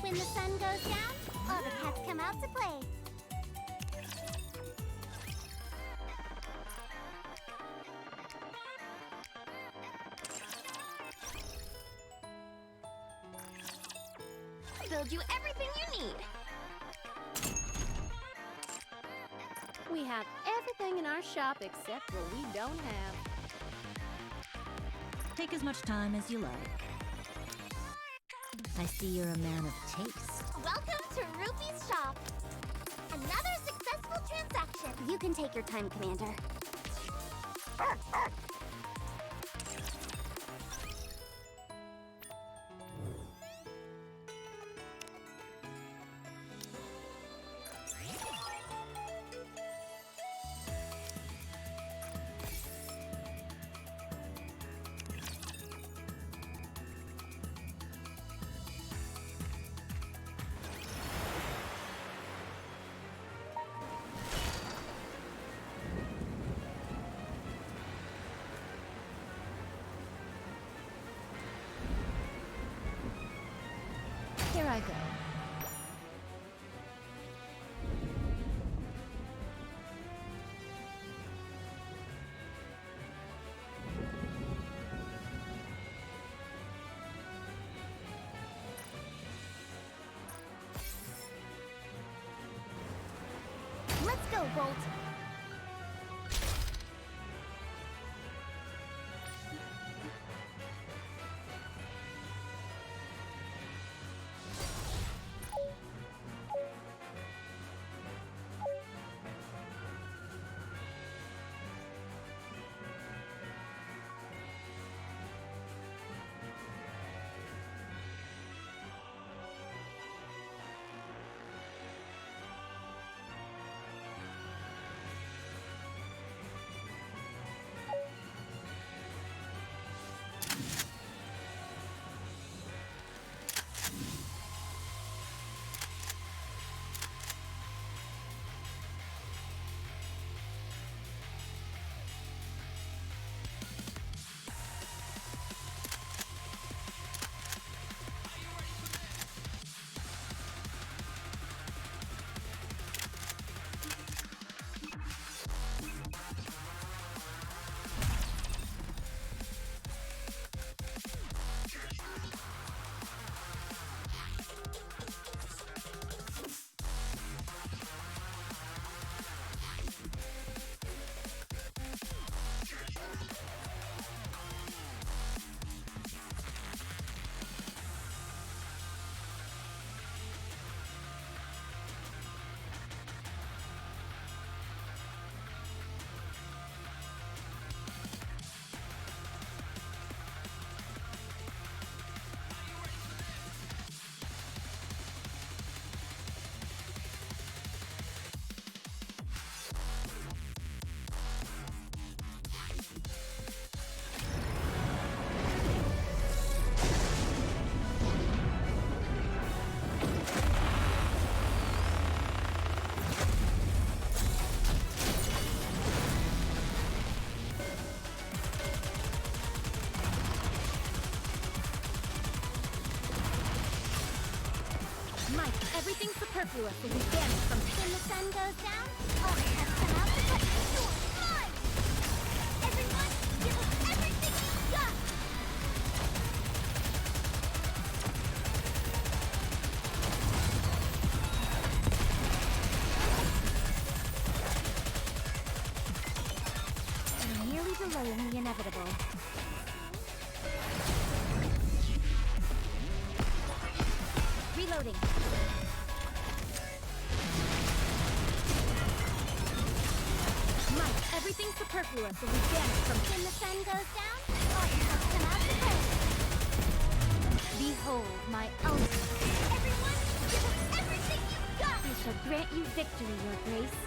When the sun goes down, all the cats come out to play. Build you everything you need. We have everything in our shop except what we don't have. Take as much time as you like. I see you're a man of taste. Welcome to Ruby's shop. Another successful transaction. You can take your time, Commander. Here I go. Let's go, Bolt. Everything superfluous will be banished from... When the sun goes down, all the cats come out to play. You're mine! Everyone, give us everything you've got! You're merely delaying the inevitable. Reloading. Everything superfluous will be banished from... When the sun goes down, all the cats come out to play. Behold my ultimate. Everyone, give us everything you've got! I shall grant you victory, Your Grace.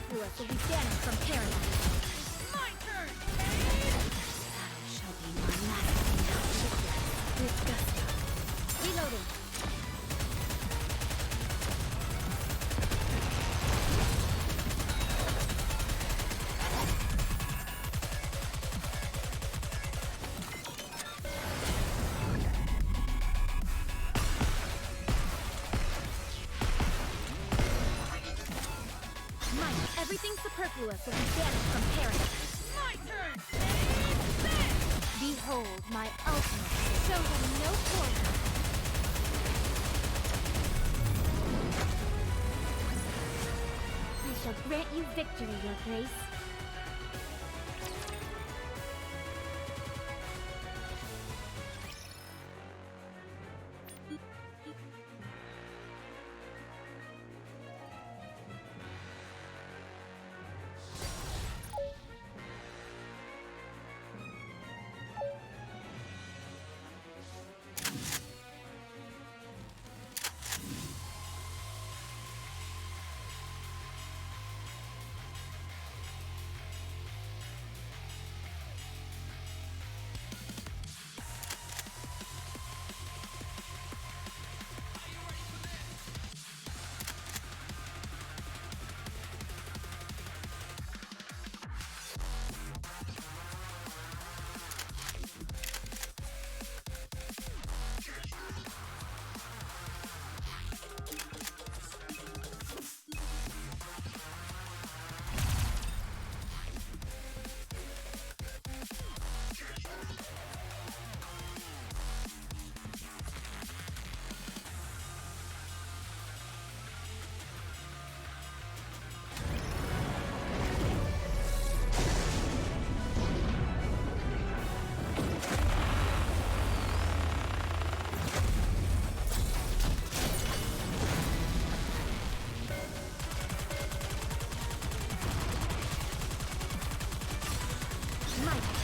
superfluous will be banished from paradise. My turn! That shall be my last finale with gusto. Reloading. Everything superfluous will be banished from paradise. My turn! Behold my ultimate. Show them no quarter. I shall grant you victory, Your Grace.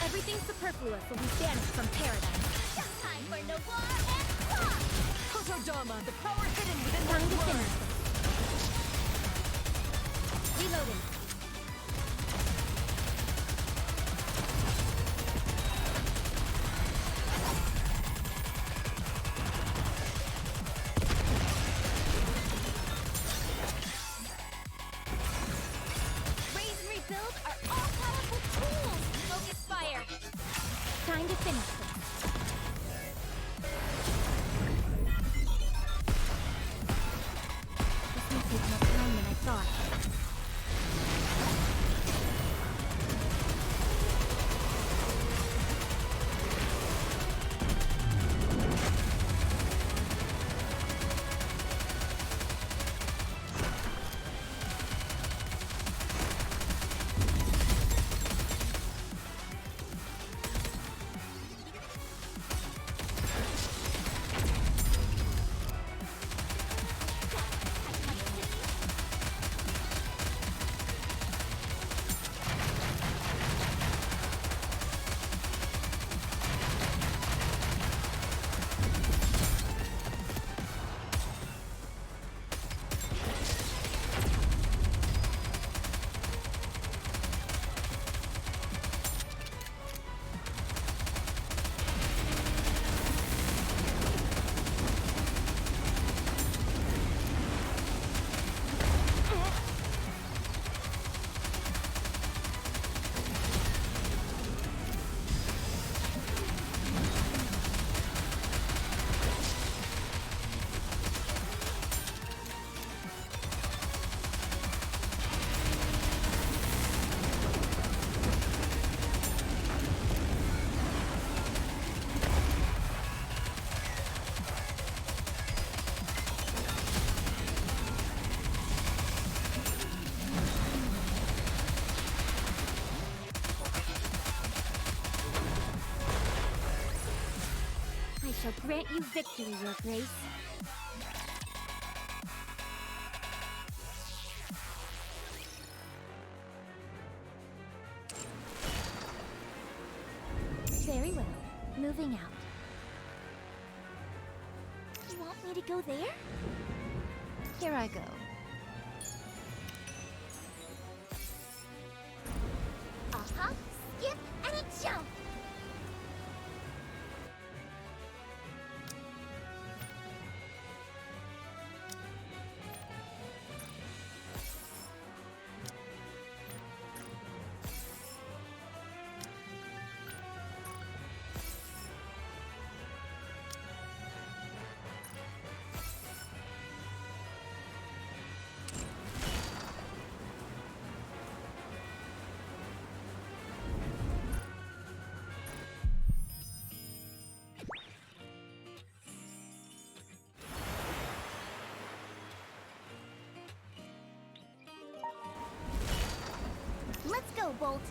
Everything superfluous will be banished from paradise. Time for Noir and Claw! Kotodama, the power hidden within Time those to words. finish this. Reloading. Raise and rebuild are all-powerful tools! Focus fire! Time to finish this. This may take more time than I thought. I shall grant you victory, Your Grace. Very well. Moving out. You want me to go there? Here I go. go, Bolt.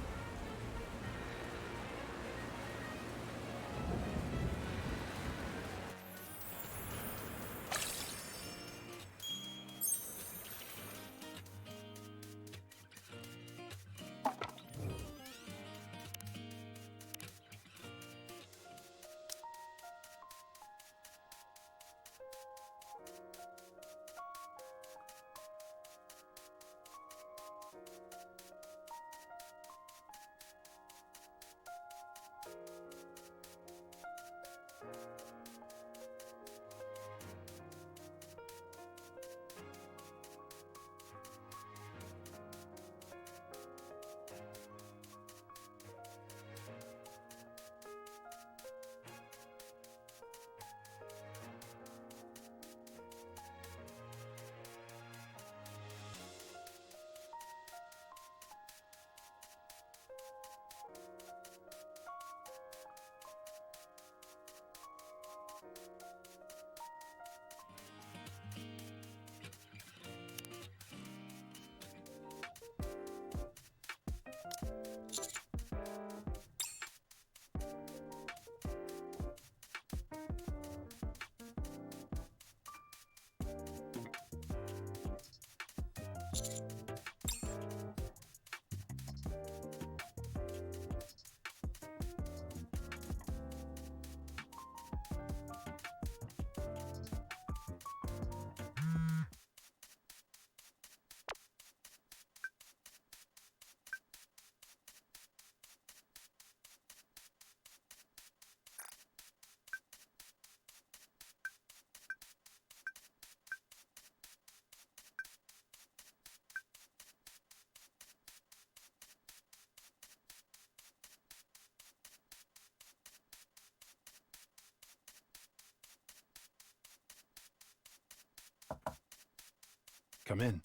Come in.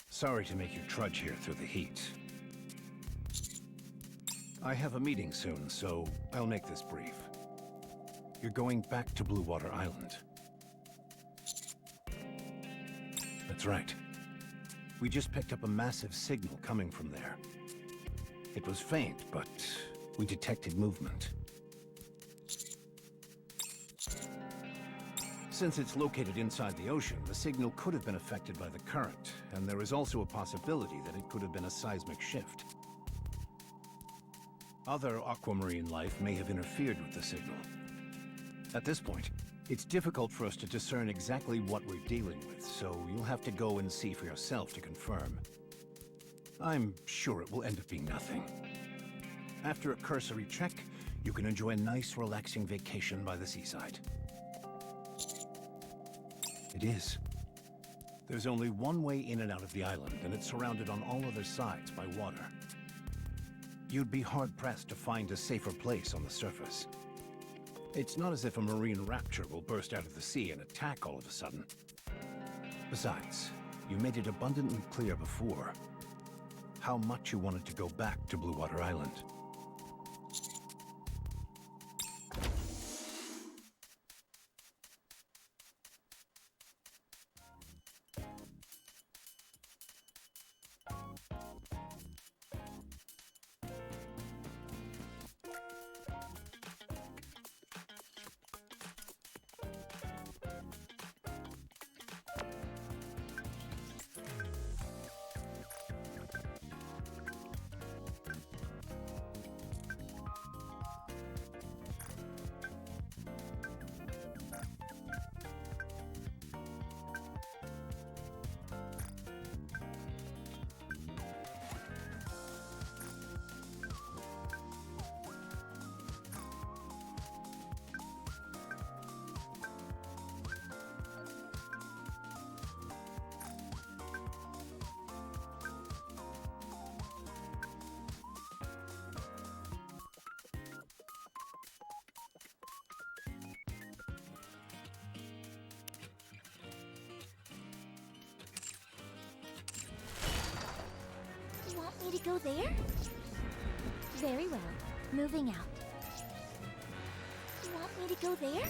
Sorry to make you trudge here through the heat. I have a meeting soon, so I'll make this brief. You're going back to Blue Water Island. That's right. We just picked up a massive signal coming from there. It was faint, but we detected movement. Since it's located inside the ocean, the signal could have been affected by the current, and there is also a possibility that it could have been a seismic shift. Other aquamarine life may have interfered with the signal. At this point, it's difficult for us to discern exactly what we're dealing with, so you'll have to go and see for yourself to confirm. I'm sure it will end up being nothing. After a cursory check, you can enjoy a nice, relaxing vacation by the seaside. It is. There's only one way in and out of the island, and it's surrounded on all other sides by water. You'd be hard-pressed to find a safer place on the surface. It's not as if a marine rapture will burst out of the sea and attack all of a sudden. Besides, you made it abundantly clear before how much you wanted to go back to Blue Water Island. You want me to go there? Very well. Moving out. You want me to go there?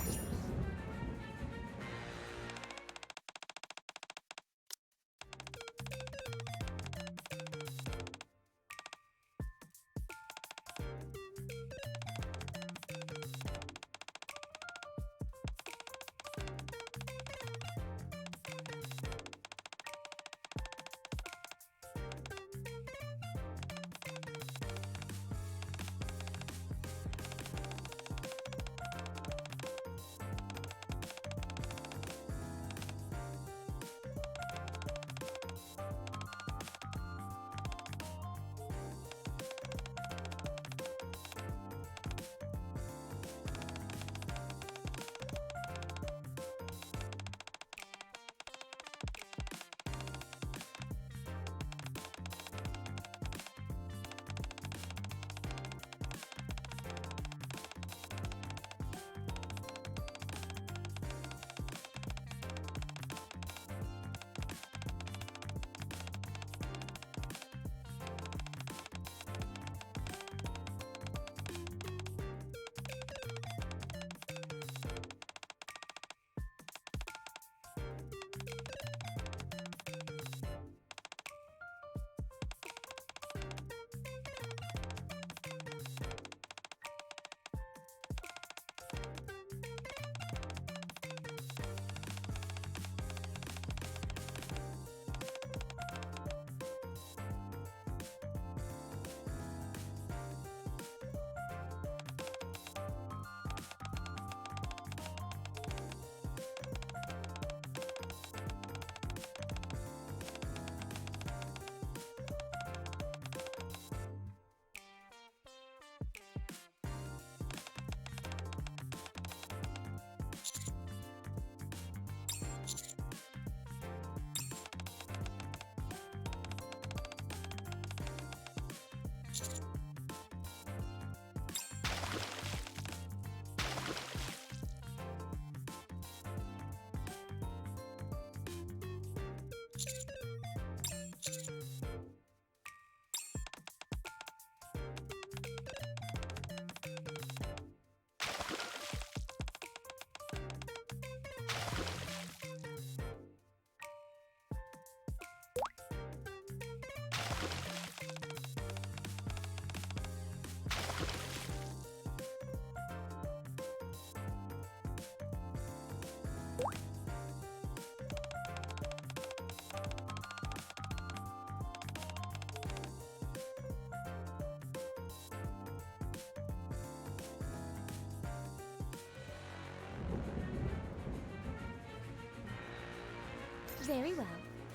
Very well.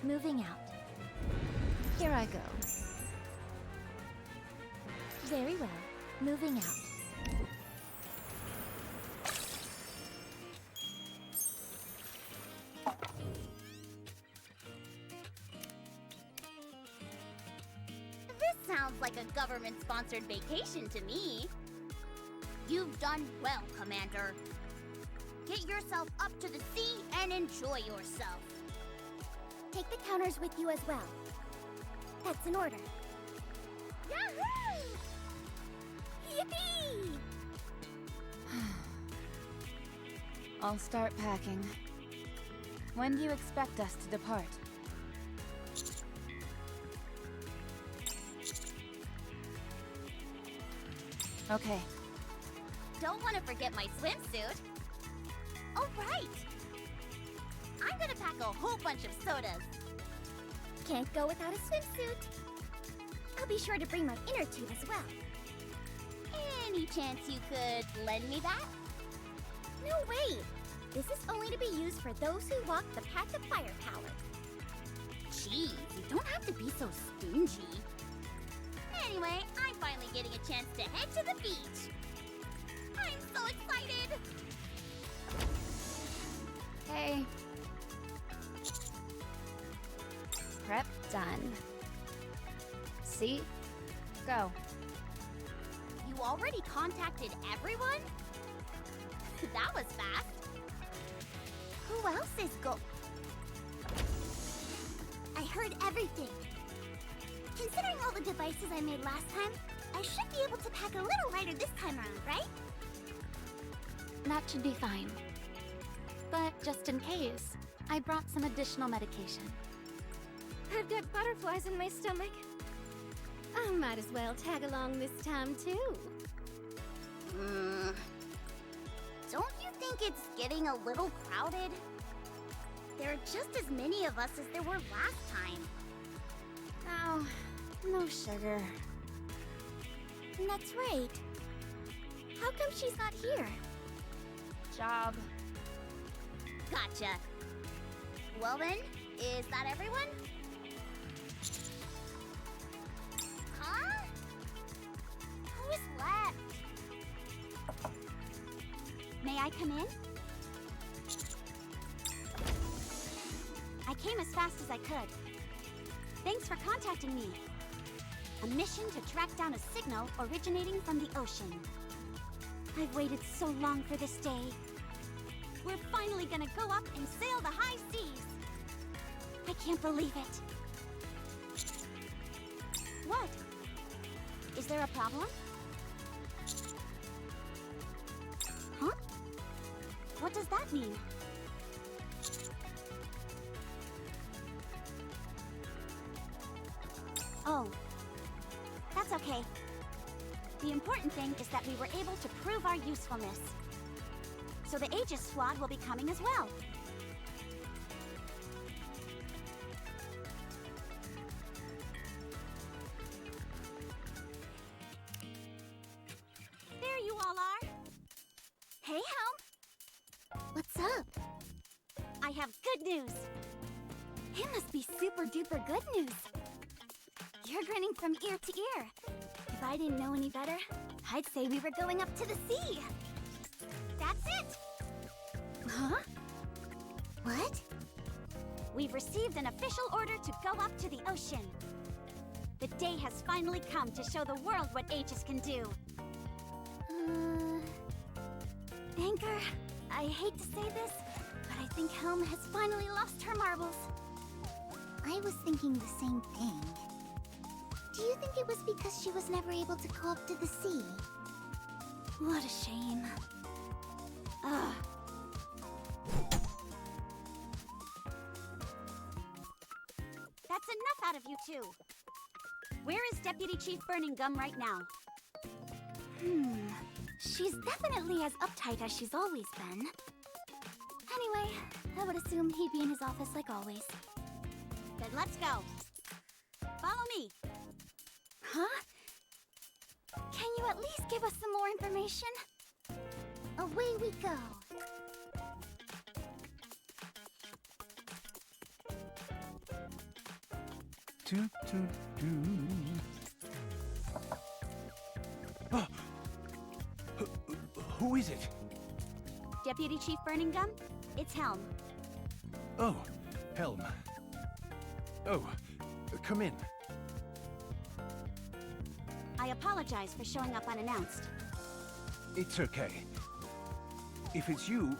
Moving out. Here I go. Very well. Moving out. This sounds like a government-sponsored vacation to me. You've done well, Commander. Get yourself up to the sea and enjoy yourself. Take the counters with you as well. That's an order. Yahoo! Yippee! I'll start packing. When do you expect us to depart? Okay. Don't want to forget my swimsuit. All right. I'm gonna pack a whole bunch of sodas. Can't go without a swimsuit. I'll be sure to bring my inner tube as well. Any chance you could lend me that? No way! This is only to be used for those who walk the path of firepower. Jeez, you don't have to be so stingy. Anyway, I'm finally getting a chance to head to the beach. I'm so excited! Hey. Prep done. See? Go. You already contacted everyone? That was fast. Who else is I heard everything. Considering all the devices I made last time, I should be able to pack a little lighter this time around, right? That should be fine. But just in case, I brought some additional medication. I've got butterflies in my stomach. I might as well tag along this time, too. Don't you think it's getting a little crowded? There are just as many of us as there were last time. Oh, no sugar. That's right. How come she's not here? Job. Gotcha. Well then, is that everyone? Huh? Who is left? May I come in? I came as fast as I could. Thanks for contacting me. A mission to track down a signal originating from the ocean. I've waited so long for this day. We're finally gonna go up and sail the high seas. I can't believe it. What? Is there a problem? Huh? What does that mean? Oh, that's okay. The important thing is that we were able to prove our usefulness. So the Aegis squad will be coming as well. There you all are. Hey, Helm. What's up? I have good news. It must be super duper good news. You're grinning from ear to ear. If I didn't know any better, I'd say we were going up to the sea. That's it. Huh? What? We've received an official order to go up to the ocean. The day has finally come to show the world what Aegis can do. Anchor, I hate to say this, but I think Helm has finally lost her marbles. I was thinking the same thing. Do you think it was because she was never able to go up to the sea? What a shame. Ugh. That's enough out of you two. Where is Deputy Chief Burning Gum right now? She's definitely as uptight as she's always been. Anyway, I would assume he'd be in his office like always. Then let's go. Follow me. Huh? Can you at least give us some more information? Away we go. Toot, toot, toot. Oh. Who is it? Deputy Chief Burning Gum? It's Helm. Oh, Helm. Oh, come in. I apologize for showing up unannounced. It's okay. If it's you,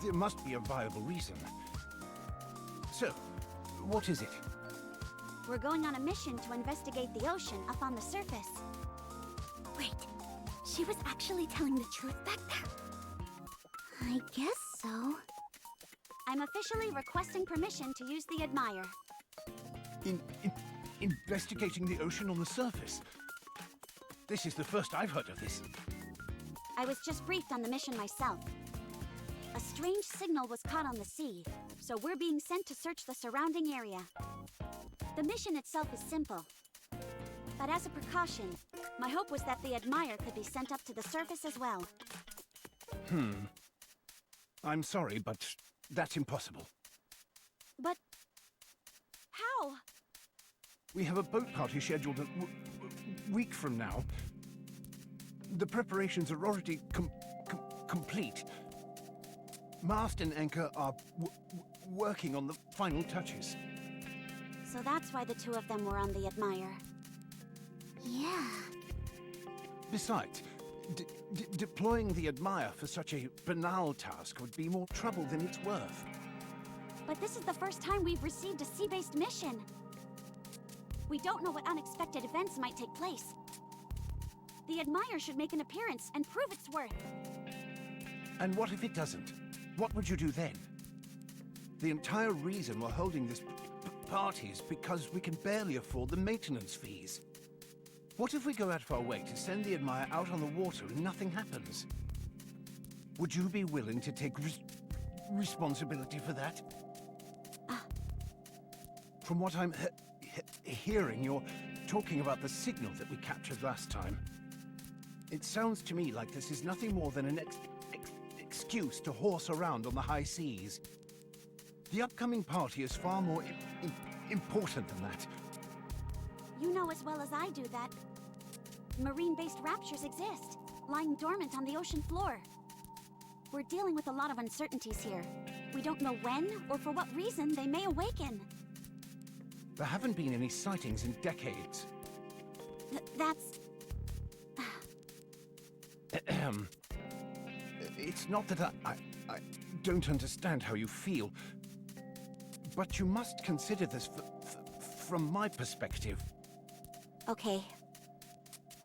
there must be a viable reason. So, what is it? We're going on a mission to investigate the ocean up on the surface. Wait, she was actually telling the truth back there? I guess so. I'm officially requesting permission to use the Admire. Investigating the ocean on the surface? This is the first I've heard of this. I was just briefed on the mission myself. A strange signal was caught on the sea, so we're being sent to search the surrounding area. The mission itself is simple. But as a precaution, my hope was that the Admire could be sent up to the surface as well. I'm sorry, but that's impossible. But... how? We have a boat party scheduled a week from now. The preparations are already complete. Mast and anchor are working on the final touches. So that's why the two of them were on the Admire. Yeah. Besides, deploying the Admire for such a banal task would be more trouble than it's worth. But this is the first time we've received a sea-based mission. We don't know what unexpected events might take place. The Admire should make an appearance and prove its worth. And what if it doesn't? What would you do then? The entire reason we're holding this party is because we can barely afford the maintenance fees. What if we go out of our way to send the Admire out on the water and nothing happens? Would you be willing to take responsibility for that? From what I'm hearing, you're talking about the signal that we captured last time. It sounds to me like this is nothing more than an excuse to horse around on the high seas. The upcoming party is far more important than that. You know as well as I do that marine-based raptures exist, lying dormant on the ocean floor. We're dealing with a lot of uncertainties here. We don't know when or for what reason they may awaken. There haven't been any sightings in decades. That's... It's not that I don't understand how you feel, but you must consider this from my perspective. Okay.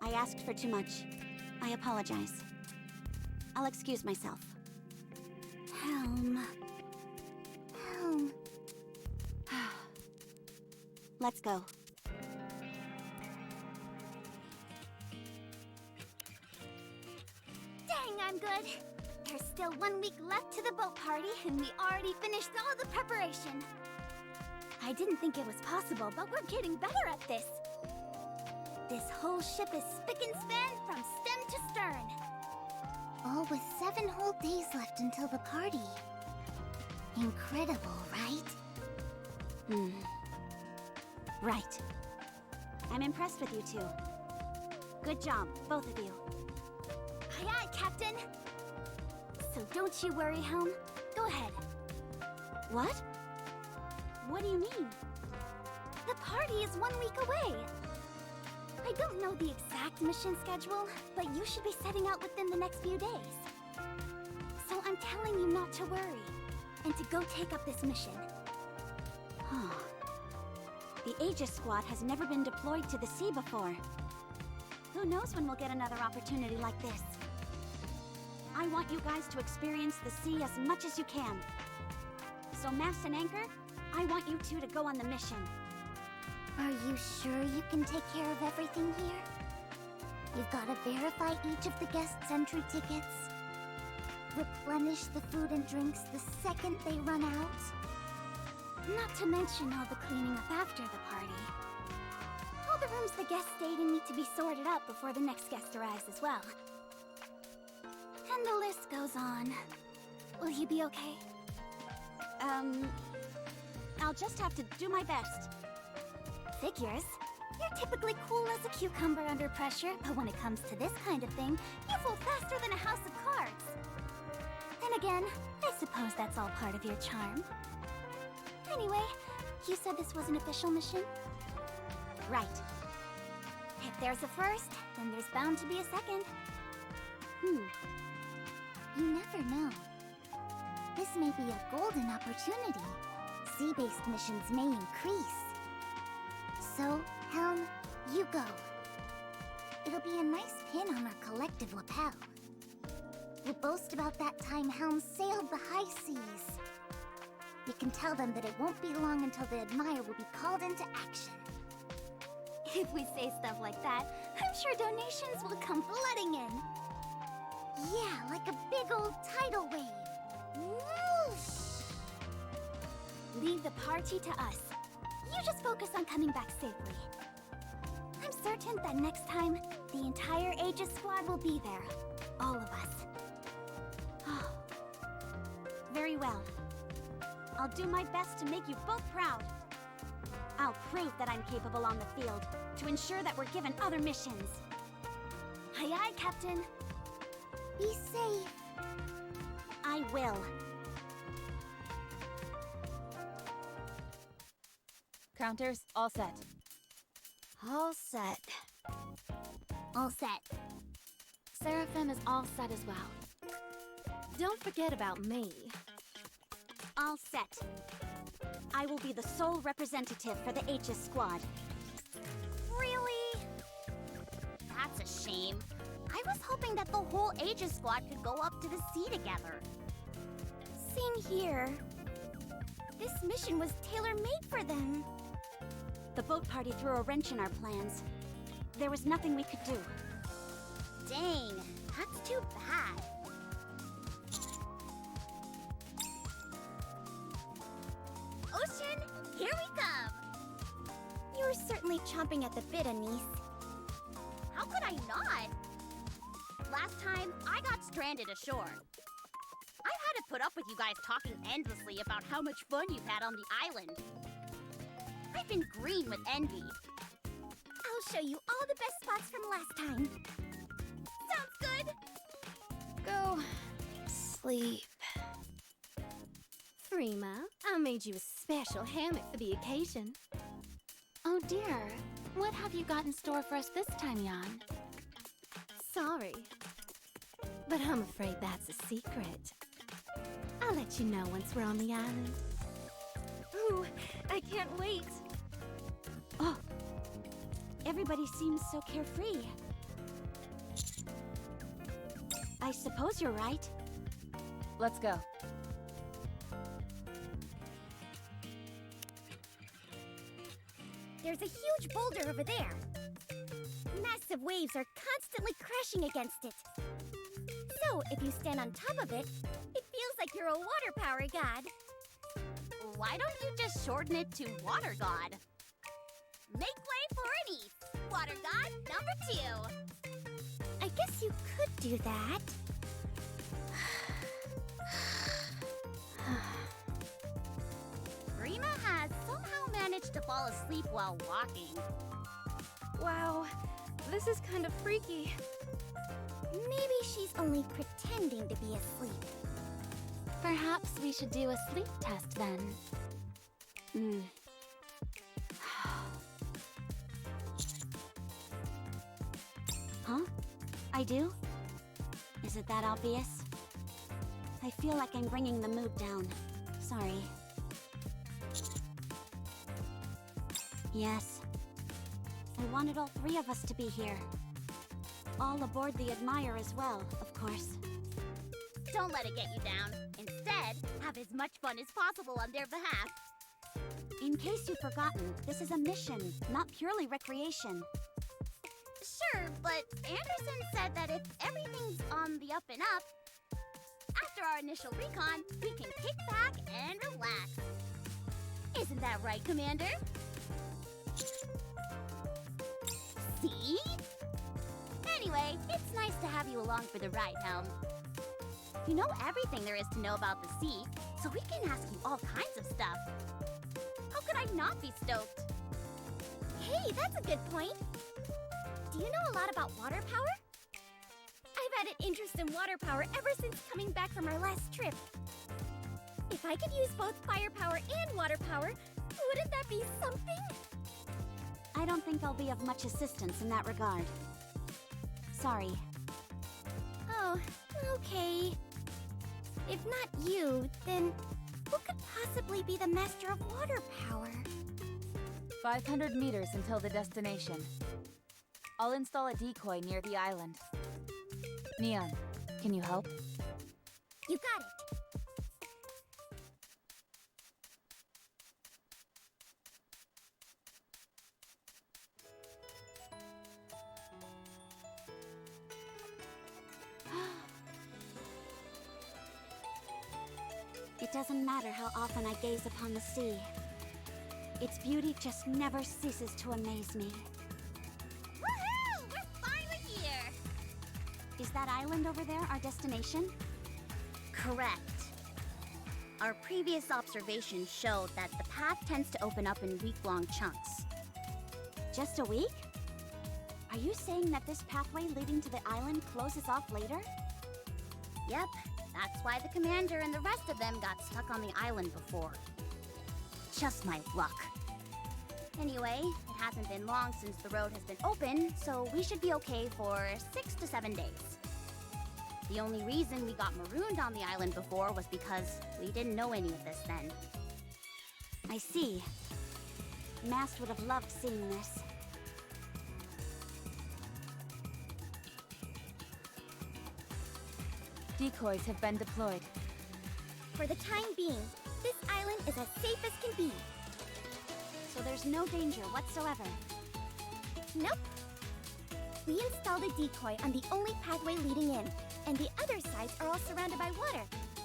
I asked for too much. I apologize. I'll excuse myself. Helm. Let's go. Dang, I'm good. There's still 1 week left to the boat party, and we already finished all the preparation. I didn't think it was possible, but we're getting better at this. This whole ship is spick and span from stem to stern. All with 7 whole days left until the party. Incredible, right? Right. I'm impressed with you two. Good job, both of you. Aye aye, Captain. So don't you worry, Helm. Go ahead. What? What do you mean? The party is 1 week away. I don't know the exact mission schedule, but you should be setting out within the next few days. So I'm telling you not to worry, and to go take up this mission. The Aegis Squad has never been deployed to the sea before. Who knows when we'll get another opportunity like this? I want you guys to experience the sea as much as you can. So Mast and Anchor, I want you two to go on the mission. Are you sure you can take care of everything here? You've got to verify each of the guests' entry tickets, replenish the food and drinks the second they run out, not to mention all the cleaning up after the party. All the rooms the guests stayed in need to be sorted up before the next guest arrives as well. And the list goes on. Will you be okay? I'll just have to do my best. figures. You're typically cool as a cucumber under pressure, but when it comes to this kind of thing, you fold faster than a house of cards. Then again, I suppose that's all part of your charm. Anyway, you said this was an official mission? Right. If there's a first, then there's bound to be a second. You never know. This may be a golden opportunity. Sea-based missions may increase. So, Helm, you go. It'll be a nice pin on our collective lapel. We'll boast about that time Helm sailed the high seas. You can tell them that it won't be long until the Admire will be called into action. If we say stuff like that, I'm sure donations will come flooding in. Yeah, like a big old tidal wave. Whoosh! Leave the party to us. You just focus on coming back safely. I'm certain that next time, the entire Aegis squad will be there. All of us. Oh. Very well. I'll do my best to make you both proud. I'll prove that I'm capable on the field, to ensure that we're given other missions. Aye aye, Captain. Be safe. I will. Counters, all set. All set. All set. Seraphim is all set as well. Don't forget about me. All set. I will be the sole representative for the Aegis squad. Really? That's a shame. I was hoping that the whole Aegis squad could go up to the sea together. Same here. This mission was tailor-made for them. The boat party threw a wrench in our plans. There was nothing we could do. Dang, that's too bad. Ocean, here we come! You were certainly chomping at the bit, Anise. How could I not? Last time, I got stranded ashore. I've had to put up with you guys talking endlessly about how much fun you've had on the island. I've been green with envy. I'll show you all the best spots from last time. Sounds good? Go sleep. Frima, I made you a special hammock for the occasion. Oh dear, what have you got in store for us this time, Jan? Sorry, but I'm afraid that's a secret. I'll let you know once we're on the island. Ooh, I can't wait. Oh, everybody seems so carefree. I suppose you're right. Let's go. There's a huge boulder over there. Massive waves are constantly crashing against it. So, if you stand on top of it, it feels like you're a water power god. Why don't you just shorten it to Water God? Make way for Anise, Water God number 2. I guess you could do that. Rima has somehow managed to fall asleep while walking. Wow, this is kind of freaky. Maybe she's only pretending to be asleep. Perhaps we should do a sleep test then. Huh? I do? Is it that obvious? I feel like I'm bringing the mood down. Sorry. Yes. I wanted all 3 of us to be here. All aboard the Admire as well, of course. Don't let it get you down. Instead, have as much fun as possible on their behalf. In case you've forgotten, this is a mission, not purely recreation. Sure, but Anderson said that if everything's on the up and up, after our initial recon, we can kick back and relax. Isn't that right, Commander? See? Anyway, it's nice to have you along for the ride, Helm. You know everything there is to know about the sea, so we can ask you all kinds of stuff. How could I not be stoked? Hey, that's a good point. Do you know a lot about water power? I've had an interest in water power ever since coming back from our last trip. If I could use both fire power and water power, wouldn't that be something? I don't think I'll be of much assistance in that regard. Sorry. Oh, okay. If not you, then who could possibly be the master of water power? 500 meters until the destination. I'll install a decoy near the island. Neon, can you help? You got it. It doesn't matter how often I gaze upon the sea. Its beauty just never ceases to amaze me. Woohoo! We're finally here! Is that island over there our destination? Correct. Our previous observations showed that the path tends to open up in week-long chunks. Just a week? Are you saying that this pathway leading to the island closes off later? Yep, that's why the commander and the rest of them got stuck on the island before. Just my luck. Anyway, it hasn't been long since the road has been open, so we should be okay for 6 to 7 days. The only reason we got marooned on the island before was because we didn't know any of this then. I see. Mast would have loved seeing this. Decoys have been deployed. For the time being, this island is as safe as can be. So there's no danger whatsoever. Nope. We installed a decoy on the only pathway leading in, and the other sides are all surrounded by water,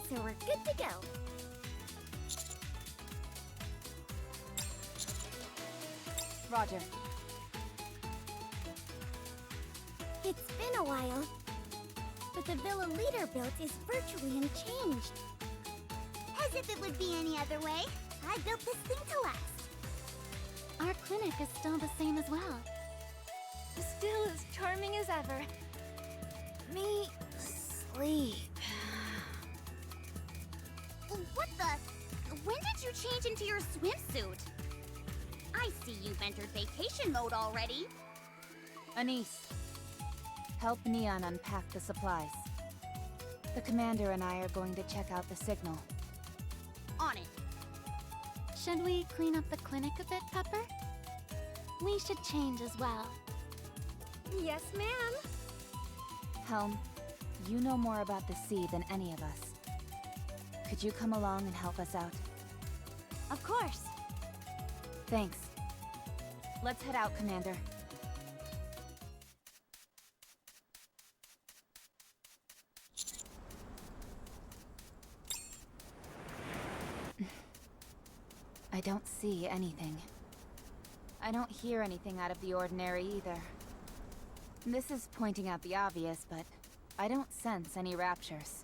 so we're good to go. Roger. It's been a while, but the villa leader built is virtually unchanged. As if it would be any other way. I built this thing to last. Our clinic is still the same as well. Still as charming as ever. Me sleep. What the? When did you change into your swimsuit? I see you've entered vacation mode already. Anise, help Neon unpack the supplies. The commander and I are going to check out the signal. On it. Should we clean up the clinic a bit, Pepper? We should change as well. Yes, ma'am. Helm, you know more about the sea than any of us. Could you come along and help us out? Of course. Thanks. Let's head out, Commander. I don't see anything. I don't hear anything out of the ordinary either. This is pointing out the obvious, but I don't sense any raptures.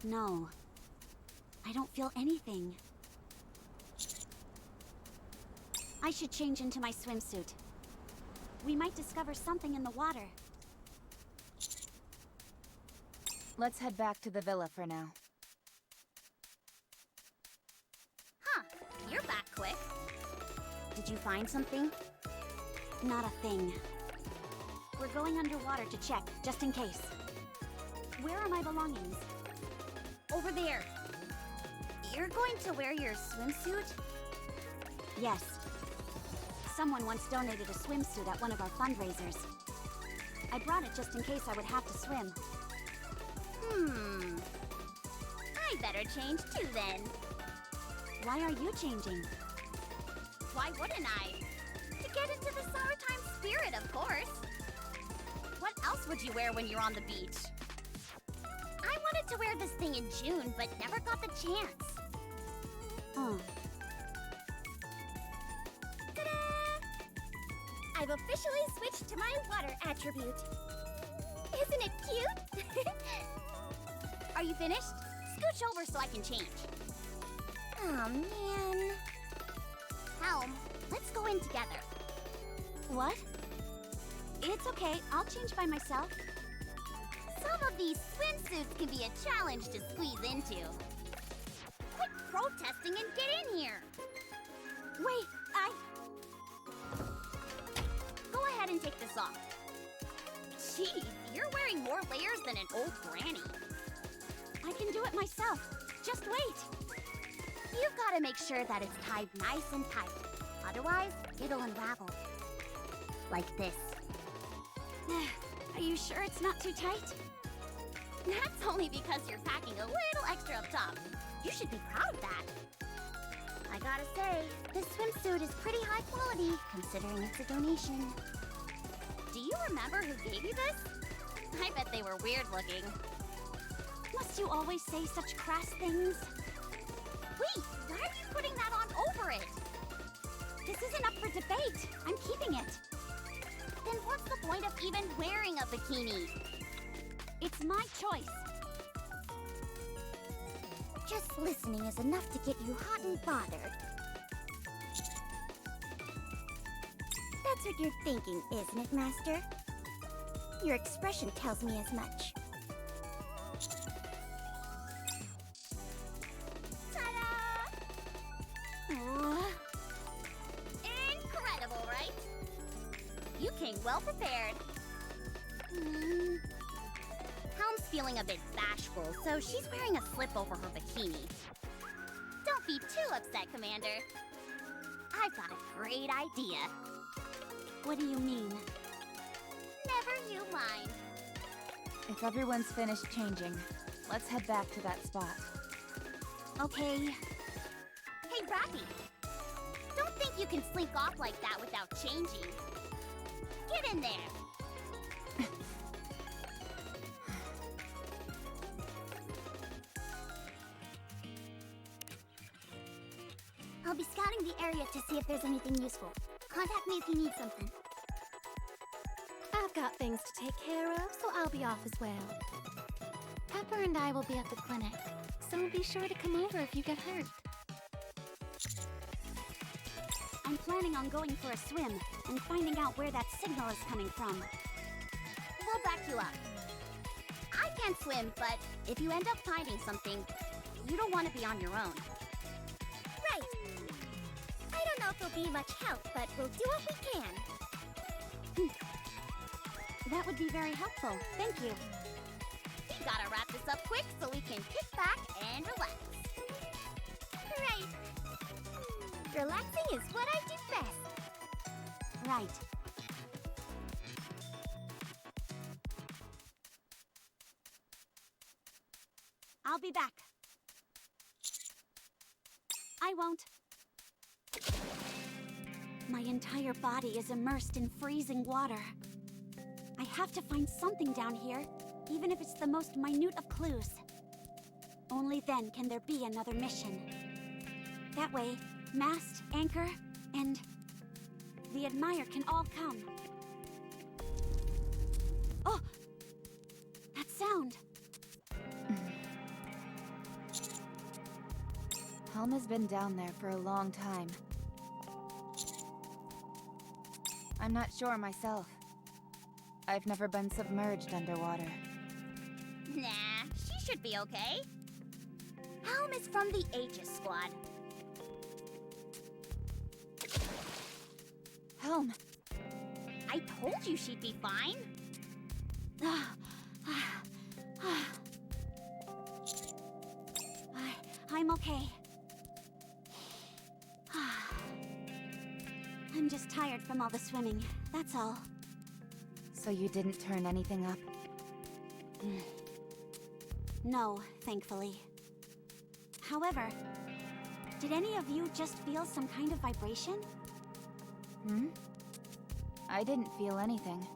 No. I don't feel anything. I should change into my swimsuit. We might discover something in the water. Let's head back to the villa for now. Huh, you're back quick. Did you find something? Not a thing. We're going underwater to check, just in case. Where are my belongings? Over there. You're going to wear your swimsuit? Yes. Someone once donated a swimsuit at one of our fundraisers. I brought it just in case I would have to swim. I better change too then. Why are you changing? Why wouldn't I? To get into the summertime spirit, of course. What else would you wear when you're on the beach? I wanted to wear this thing in June, but never got the chance. Oh, Ta-da! I've officially switched to my water attribute. Isn't it cute? Are you finished? Scooch over so I can change. Oh, man. Helm, let's go in together. What? It's okay, I'll change by myself. Some of these swimsuits can be a challenge to squeeze into. Quit protesting and get in here. Wait, Go ahead and take this off. Jeez, you're wearing more layers than an old granny. I can do it myself. Just wait. You've got to make sure that it's tied nice and tight. Otherwise, it'll unravel. Like this. Are you sure it's not too tight? That's only because you're packing a little extra up top. You should be proud of that. I gotta say, this swimsuit is pretty high quality, considering it's a donation. Do you remember who gave you this? I bet they were weird looking. Must you always say such crass things? Wait, why are you putting that on over it? This isn't up for debate. I'm keeping it. Then what's the point of even wearing a bikini? It's my choice. Just listening is enough to get you hot and bothered. That's what you're thinking, isn't it, Master? Your expression tells me as much. Ta-da! Incredible, right? You came well prepared. Helm's feeling a bit bashful, so she's wearing a slip over her bikini. Don't be too upset, Commander. I've got a great idea. What do you mean? Never you mind. If everyone's finished changing, let's head back to that spot. Okay. Hey, Rappy! Don't think you can slink off like that without changing. Get in there! I'll be scouting the area to see if there's anything useful. Contact me if you need something. I've got things to take care of, so I'll be off as well. Pepper and I will be at the clinic, so be sure to come over if you get hurt. I'm planning on going for a swim and finding out where that signal is coming from. We'll back you up. I can't swim, but if you end up finding something, you don't want to be on your own. Right. I don't know if it'll be much help, but we'll do what we can. That would be very helpful. Thank you. We gotta wrap this up quick so we can kick back and relax. Right. Relaxing is what I do best. Right. I'll be back. I won't. My entire body is immersed in freezing water. I have to find something down here, even if it's the most minute of clues. Only then can there be another mission. That way, Mast, Anchor, and the Admire can all come. Oh! That sound! Helm has been down there for a long time. I'm not sure myself. I've never been submerged underwater. Nah, she should be okay. Helm is from the Aegis Squad. Helm! I told you she'd be fine. I'm okay. I'm just tired from all the swimming, that's all. So you didn't turn anything up? No, thankfully. However, did any of you just feel some kind of vibration? Hmm? I didn't feel anything.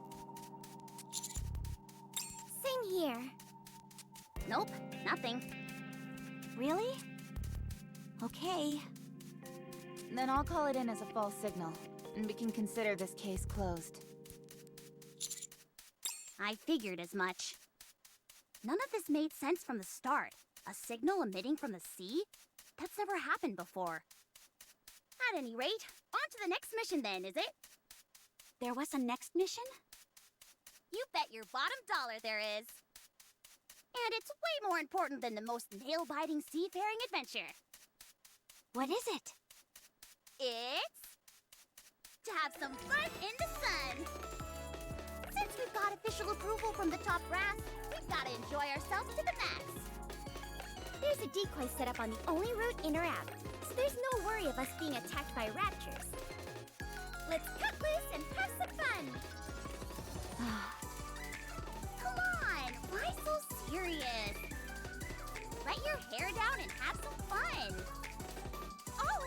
Same here. Nope, nothing. Really? Okay. Then I'll call it in as a false signal, and we can consider this case closed. I figured as much. None of this made sense from the start. A signal emitting from the sea? That's never happened before. At any rate, on to the next mission then, is it? There was a next mission? You bet your bottom dollar there is. And it's way more important than the most nail-biting seafaring adventure. What is it? It's to have some fun in the sun. Since we've got official approval from the top brass, we've got to enjoy ourselves to the max. There's a decoy set up on the only route in or out, so there's no worry of us being attacked by raptures. Let's cut loose and have some fun! Come on, why so serious? Let your hair down and have some fun. Oh!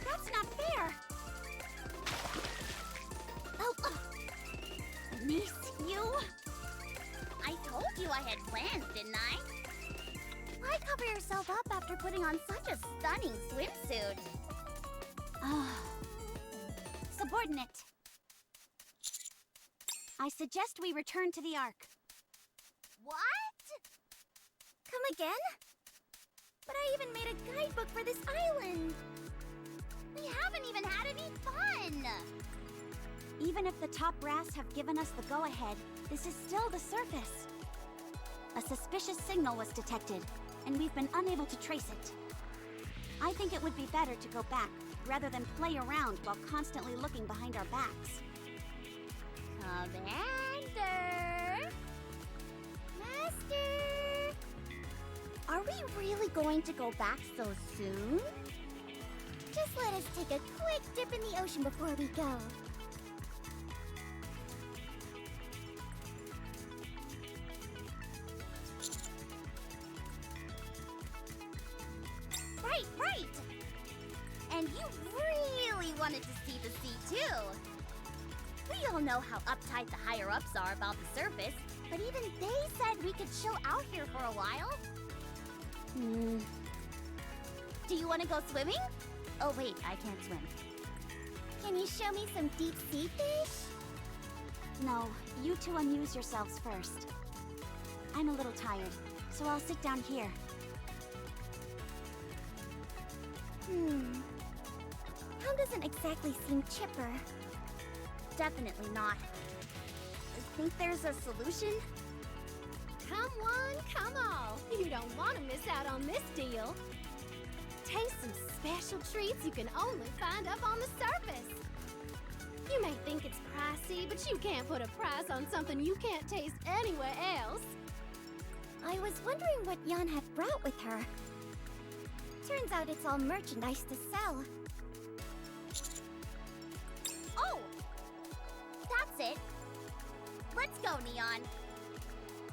That's not fair! Oh, Niece, you? I told you I had plans, didn't I? Why cover yourself up after putting on such a stunning swimsuit? Subordinate. I suggest we return to the Ark. What? Come again? But I even made a guidebook for this island! We haven't even had any fun! Even if the top brass have given us the go-ahead, this is still the surface. A suspicious signal was detected, and we've been unable to trace it. I think it would be better to go back, rather than play around while constantly looking behind our backs. Commander! Master! Are we really going to go back so soon? Just let us take a quick dip in the ocean before we go. Right! And you really wanted to see the sea, too. We all know how uptight the higher-ups are about the surface, but even they said we could chill out here for a while. Do you want to go swimming? Oh, wait, I can't swim. Can you show me some deep sea fish? No, you two amuse yourselves first. I'm a little tired, so I'll sit down here. Home doesn't exactly seem chipper. Definitely not. Think there's a solution? Come one, come all. You don't want to miss out on this deal. Taste some special treats you can only find up on the surface. You may think it's pricey, but you can't put a price on something you can't taste anywhere else. I was wondering what Jan had brought with her. Turns out it's all merchandise to sell. Oh! That's it. Let's go, Neon.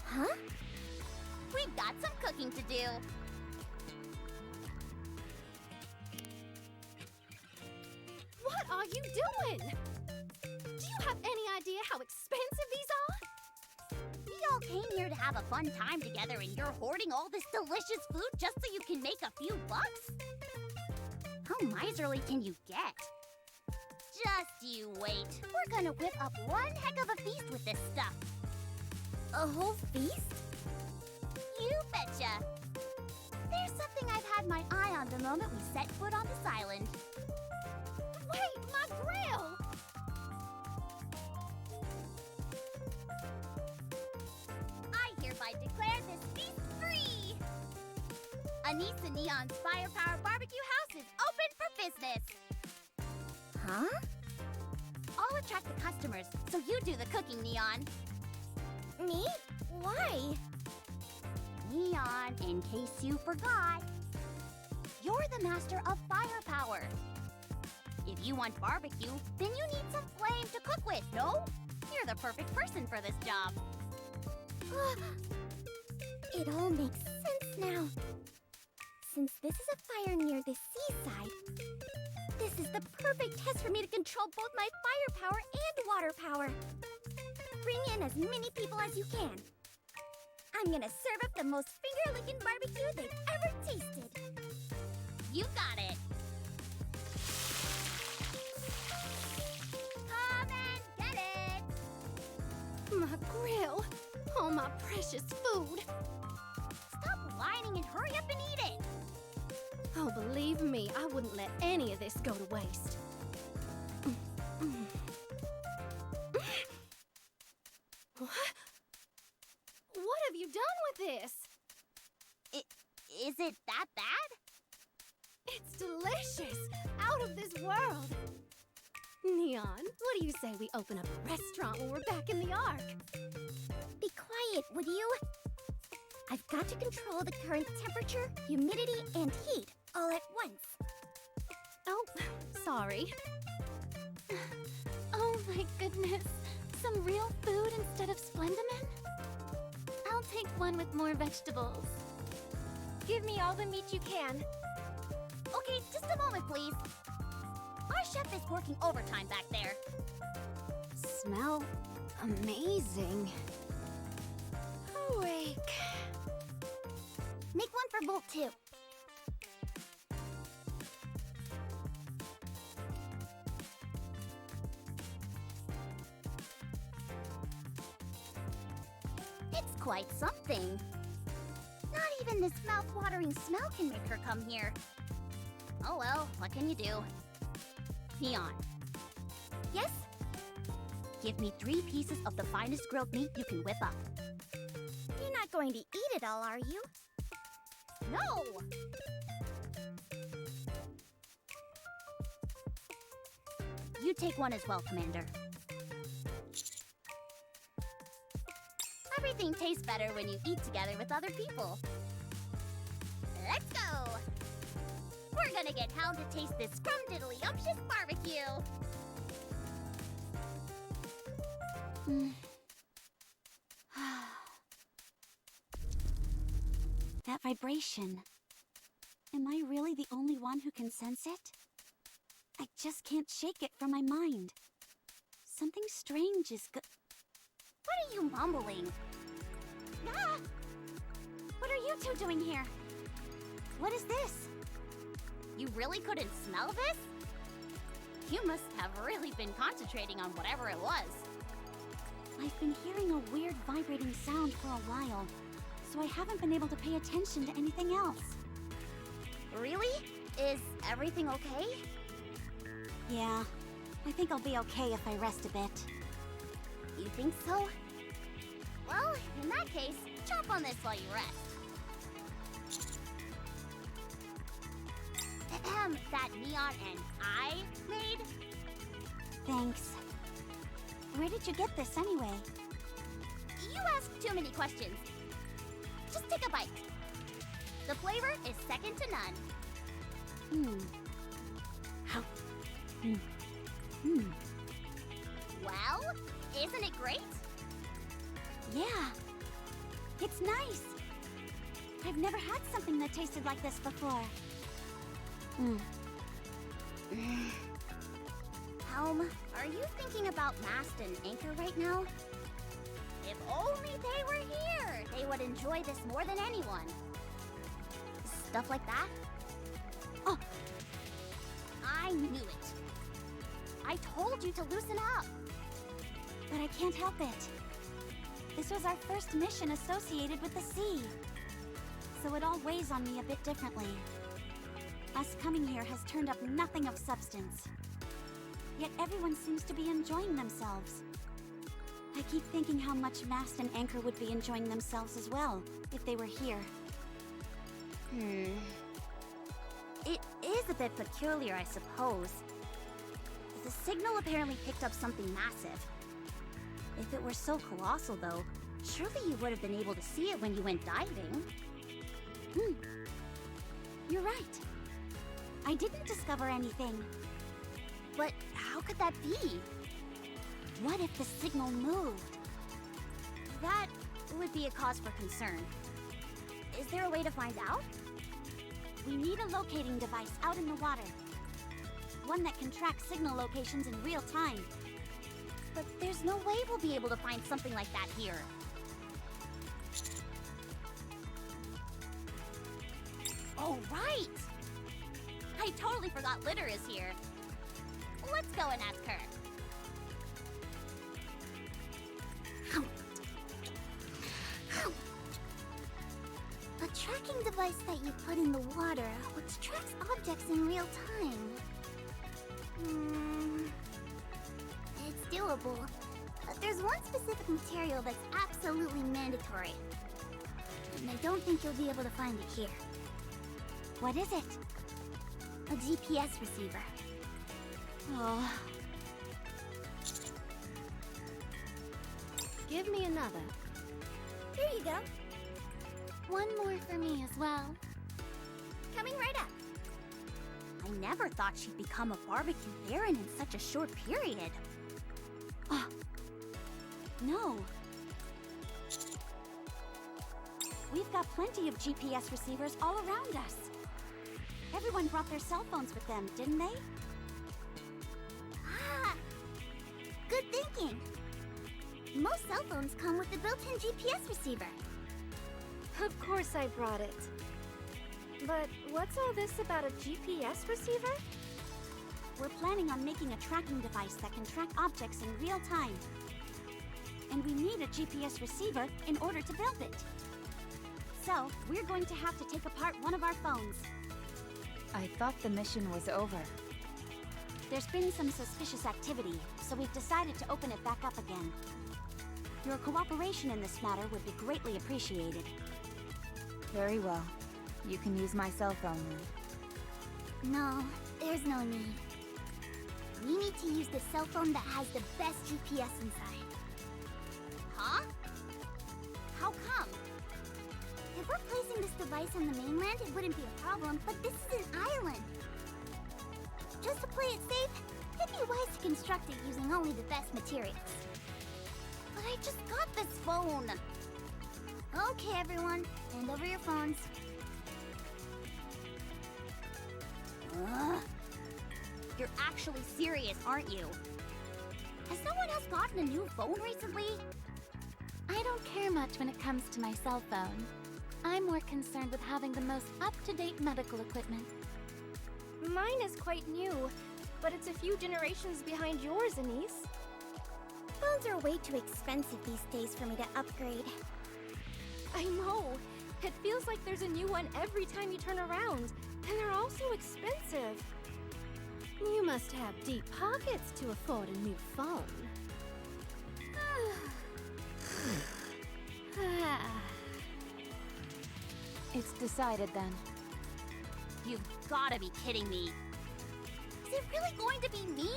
Huh? We've got some cooking to do. What are you doing? Do you have any idea how expensive these are? We all came here to have a fun time together, and you're hoarding all this delicious food just so you can make a few bucks? How miserly can you get? Just you wait. We're gonna whip up one heck of a feast with this stuff. A whole feast? You betcha. There's something I've had my eye on the moment we set foot on this island. Wait, my grill! I hereby declare this feast free! Anissa Neon's Firepower Barbecue House is open for business! Huh? I'll attract the customers, so you do the cooking, Neon. Me? Why? Neon, in case you forgot, you're the master of firepower. If you want barbecue, then you need some flame to cook with, no? You're the perfect person for this job. It all makes sense now. Since this is a fire near the seaside, this is the perfect test for me to control both my firepower and water power. Bring in as many people as you can. I'm gonna serve up the most finger-licking barbecue they've ever tasted. You got it. Come and get it. My grill! Oh, my precious food! Stop whining and hurry up and eat it. Oh, believe me, I wouldn't let any of this go to waste. What have you done with this? Is it that bad? It's delicious! Out of this world! Neon, what do you say we open up a restaurant when we're back in the Ark? Be quiet, would you? I've got to control the current temperature, humidity, and heat all at once. Oh, sorry. Oh my goodness. Some real food instead of Splendamin? I'll take one with more vegetables. Give me all the meat you can. Okay, just a moment, please. Our chef is working overtime back there. Smell amazing. Awake. Make one for Bolt, too. It's quite something. Not even this mouth-watering smell can make her come here. Oh well, what can you do? Neon. Yes? Give me 3 pieces of the finest grilled meat you can whip up. You're not going to eat it all, are you? No! You take one as well, Commander. Everything tastes better when you eat together with other people. Let's go! We're gonna get Hound to taste this scrum-diddly-umptious barbecue! That vibration. Am I really the only one who can sense it? I just can't shake it from my mind. Something strange is What are you mumbling? Ah! What are you two doing here? What is this? You really couldn't smell this? You must have really been concentrating on whatever it was. I've been hearing a weird vibrating sound for a while, so I haven't been able to pay attention to anything else. Really? Is everything okay? Yeah, I think I'll be okay if I rest a bit. You think so? Well, in that case, chomp on this while you rest. Ahem, that Neon and I made? Thanks. Where did you get this anyway? You ask too many questions. Just take a bite. The flavor is second to none. How? Well, isn't it great? Yeah. It's nice. I've never had something that tasted like this before. Helm, are you thinking about Mast and Anchor right now? If only they were here, they would enjoy this more than anyone. Stuff like that? Oh. I knew it. I told you to loosen up. But I can't help it. This was our first mission associated with the sea. So it all weighs on me a bit differently. Us coming here has turned up nothing of substance. Yet everyone seems to be enjoying themselves. I keep thinking how much Mast and Anchor would be enjoying themselves as well, if they were here. It is a bit peculiar, I suppose. The signal apparently picked up something massive. If it were so colossal, though, surely you would have been able to see it when you went diving. You're right. I didn't discover anything. But how could that be? What if the signal moved? That would be a cause for concern. Is there a way to find out? We need a locating device out in the water. One that can track signal locations in real time. But there's no way we'll be able to find something like that here. Oh, right! I totally forgot Litter is here. Let's go and ask her. The tracking tracking device that you put in the water, which tracks objects in real time. It's doable. But there's one specific material that's absolutely mandatory. And I don't think you'll be able to find it here. What is it? A GPS receiver. Oh. Give me another. Here you go. One more for me as well. Coming right up. I never thought she'd become a barbecue baron in such a short period. Oh. No. We've got plenty of GPS receivers all around us. Everyone brought their cell phones with them, didn't they? Ah! Good thinking. Most cell phones come with a built-in GPS receiver. Of course I brought it. But what's all this about a GPS receiver? We're planning on making a tracking device that can track objects in real time. And we need a GPS receiver in order to build it. So, we're going to have to take apart one of our phones. I thought the mission was over. There's been some suspicious activity, so we've decided to open it back up again. Your cooperation in this matter would be greatly appreciated. Very well. You can use my cell phone then. No, there's no need. We need to use the cell phone that has the best GPS inside. Huh? How come? If we're placing this device on the mainland, it wouldn't be a problem, but this is an island. Just to play it safe, it'd be wise to construct it using only the best materials. But I just got this phone. Okay, everyone, hand over your phones. You're actually serious, aren't you? Has no one else gotten a new phone recently? I don't care much when it comes to my cell phone. I'm more concerned with having the most up-to-date medical equipment. Mine is quite new, but it's a few generations behind yours, Anise. Phones are way too expensive these days for me to upgrade. I know. It feels like there's a new one every time you turn around, and they're all so expensive. You must have deep pockets to afford a new phone. It's decided then. You've gotta be kidding me. Is it really going to be me?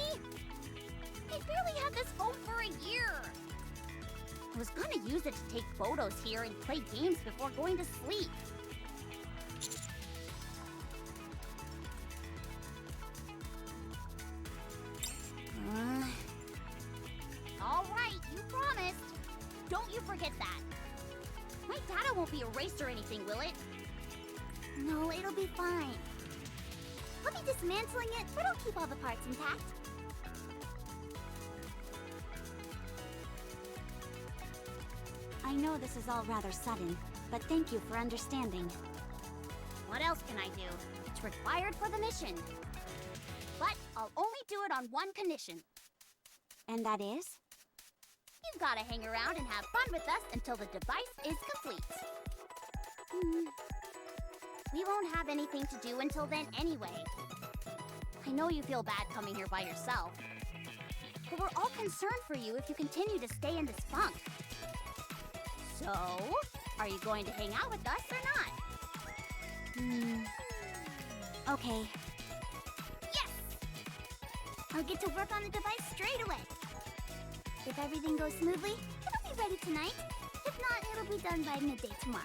I barely had this phone for a year. I was gonna use it to take photos here and play games before going to sleep. All right, you promised. Don't you forget that. My data won't be erased or anything, will it? No, it'll be fine. I'll be dismantling it, but I'll keep all the parts intact. I know this is all rather sudden, but thank you for understanding. What else can I do? It's required for the mission. But I'll only do it on one condition. And that is? You've gotta hang around and have fun with us until the device is complete. We won't have anything to do until then anyway. I know you feel bad coming here by yourself. But we're all concerned for you if you continue to stay in this funk. So, are you going to hang out with us or not? Okay. Yes! I'll get to work on the device straight away. If everything goes smoothly, it'll be ready tonight. If not, it'll be done by midday tomorrow.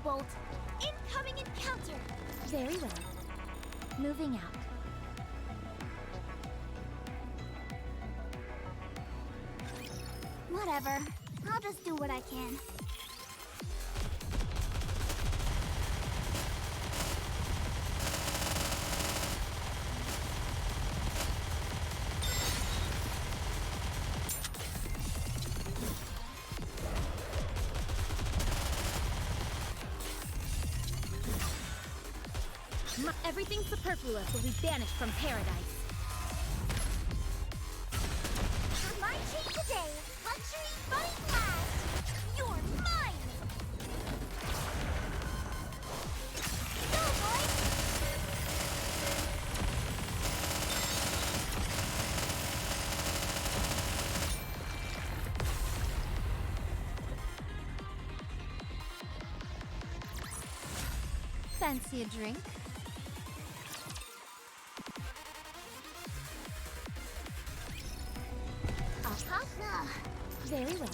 Bolt. Incoming encounter! Very well. Moving out. Whatever. I'll just do what I can. Everything superfluous will be banished from paradise. For marching today, luxury bunny blast! You're mine! Go, boy! Fancy a drink? Very well.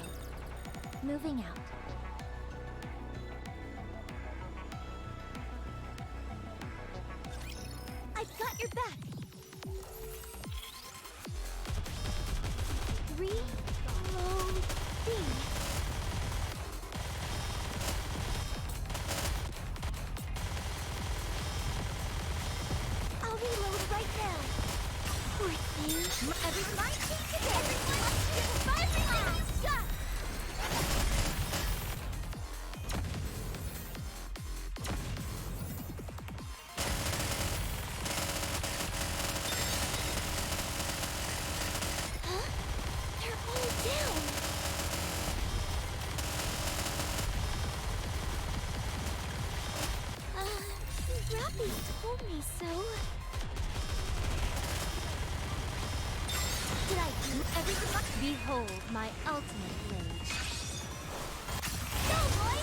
Moving out. I've got your back! 3 low B. I'll reload right now. Poor thing. Everyone, give everything you've got! Huh? They're all down! Rappy told me so. Did I do everything? Behold my ultimate rage. Go, boy!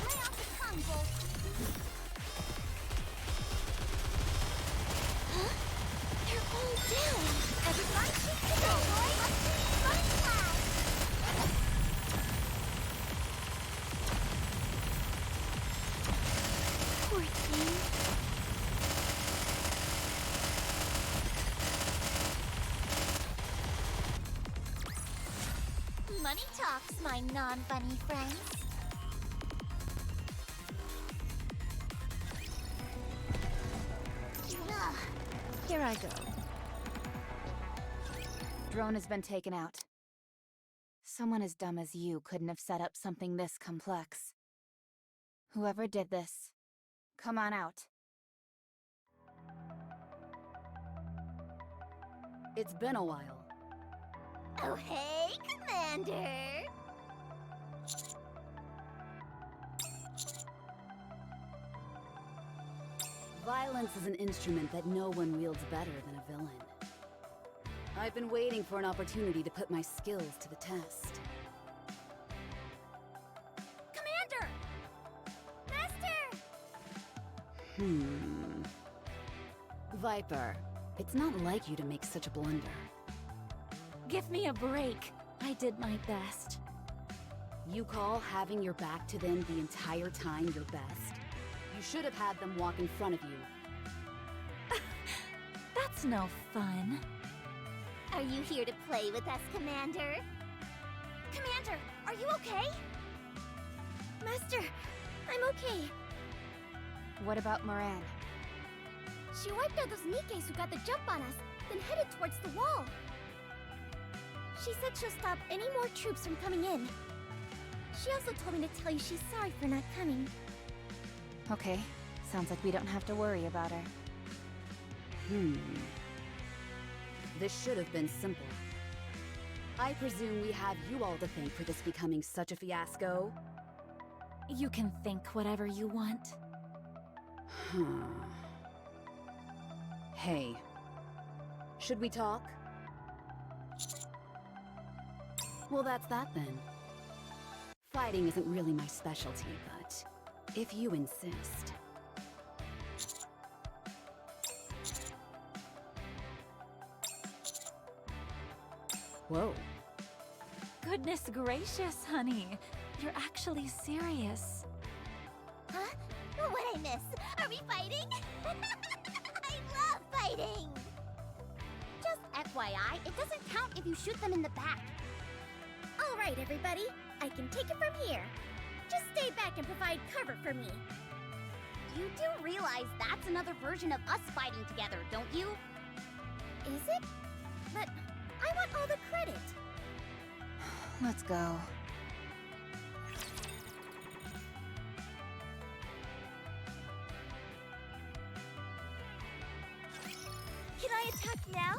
Lay off the tongue, Bolt! Huh? They're all down! Everybody keep to go, boy! Let's fast! Poor thing. Money talks, my non-bunny friends. Ugh. Here I go. Drone has been taken out. Someone as dumb as you couldn't have set up something this complex. Whoever did this, come on out. It's been a while. Oh, hey, Commander! Violence is an instrument that no one wields better than a villain. I've been waiting for an opportunity to put my skills to the test. Commander! Master! Viper, it's not like you to make such a blunder. Give me a break. I did my best. You call having your back to them the entire time your best? You should have had them walk in front of you. That's no fun. Are you here to play with us, Commander? Commander, are you okay? Master, I'm okay. What about Moran? She wiped out those Nikkes who got the jump on us, then headed towards the wall. She said she'll stop any more troops from coming in. She also told me to tell you she's sorry for not coming. Okay, sounds like we don't have to worry about her. This should have been simple. I presume we have you all to thank for this becoming such a fiasco? You can think whatever you want. Hey. Should we talk? Well, that's that then. Fighting isn't really my specialty, but if you insist. Whoa. Goodness gracious, honey. You're actually serious. Huh? What'd I miss? Are we fighting? I love fighting! Just FYI, it doesn't count if you shoot them in the back. Alright, everybody. I can take it from here. Just stay back and provide cover for me. You do realize that's another version of us fighting together, don't you? Is it? But I want all the credit. Let's go. Can I attack now?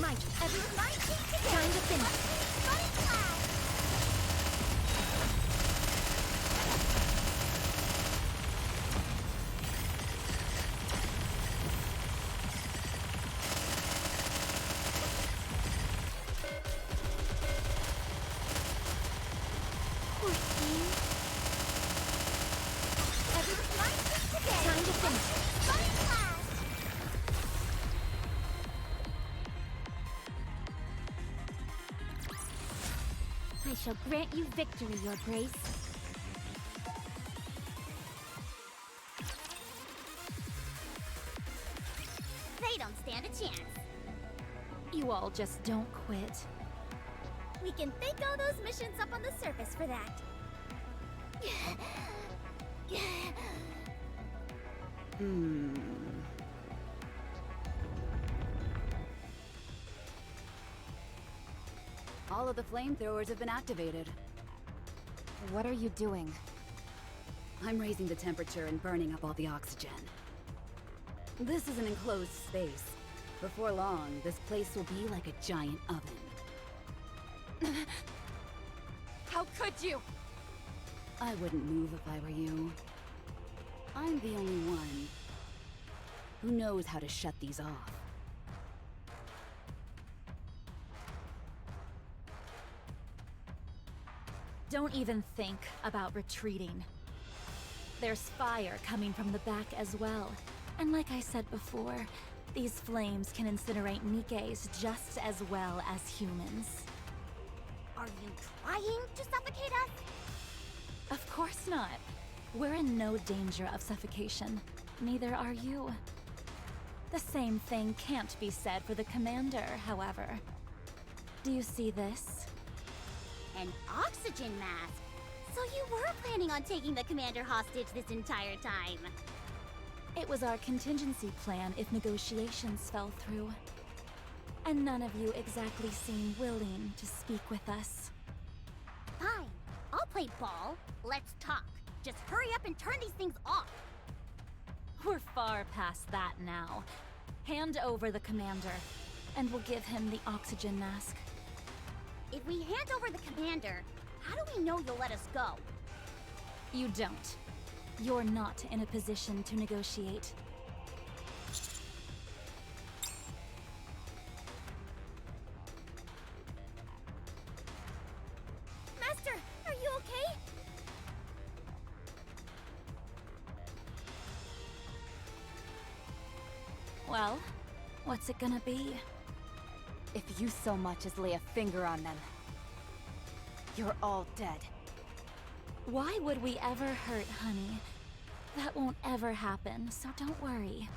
Might, everyone, my team together. Time to finish. Running flag! Poor team. Everyone, my team together. Time to finish. Running flag! I shall grant you victory, Your Grace. They don't stand a chance. You all just don't quit. We can thank all those missions up on the surface for that. All of the flamethrowers have been activated. What are you doing? I'm raising the temperature and burning up all the oxygen. This is an enclosed space. Before long, this place will be like a giant oven. How could you? I wouldn't move if I were you. I'm the only one who knows how to shut these off. Don't even think about retreating. There's fire coming from the back as well. And like I said before, these flames can incinerate Nikkes just as well as humans. Are you trying to suffocate us? Of course not. We're in no danger of suffocation. Neither are you. The same thing can't be said for the commander, however. Do you see this? An oxygen mask. So you were planning on taking the commander hostage this entire time. It was our contingency plan if negotiations fell through. And none of you exactly seem willing to speak with us. Fine. I'll play ball. Let's talk. Just hurry up and turn these things off. We're far past that now. Hand over the commander, and we'll give him the oxygen mask. If we hand over the commander, how do we know you'll let us go? You don't. You're not in a position to negotiate. Master, are you okay? Well, what's it gonna be? If you so much as lay a finger on them, you're all dead. Why would we ever hurt, honey? That won't ever happen, so don't worry.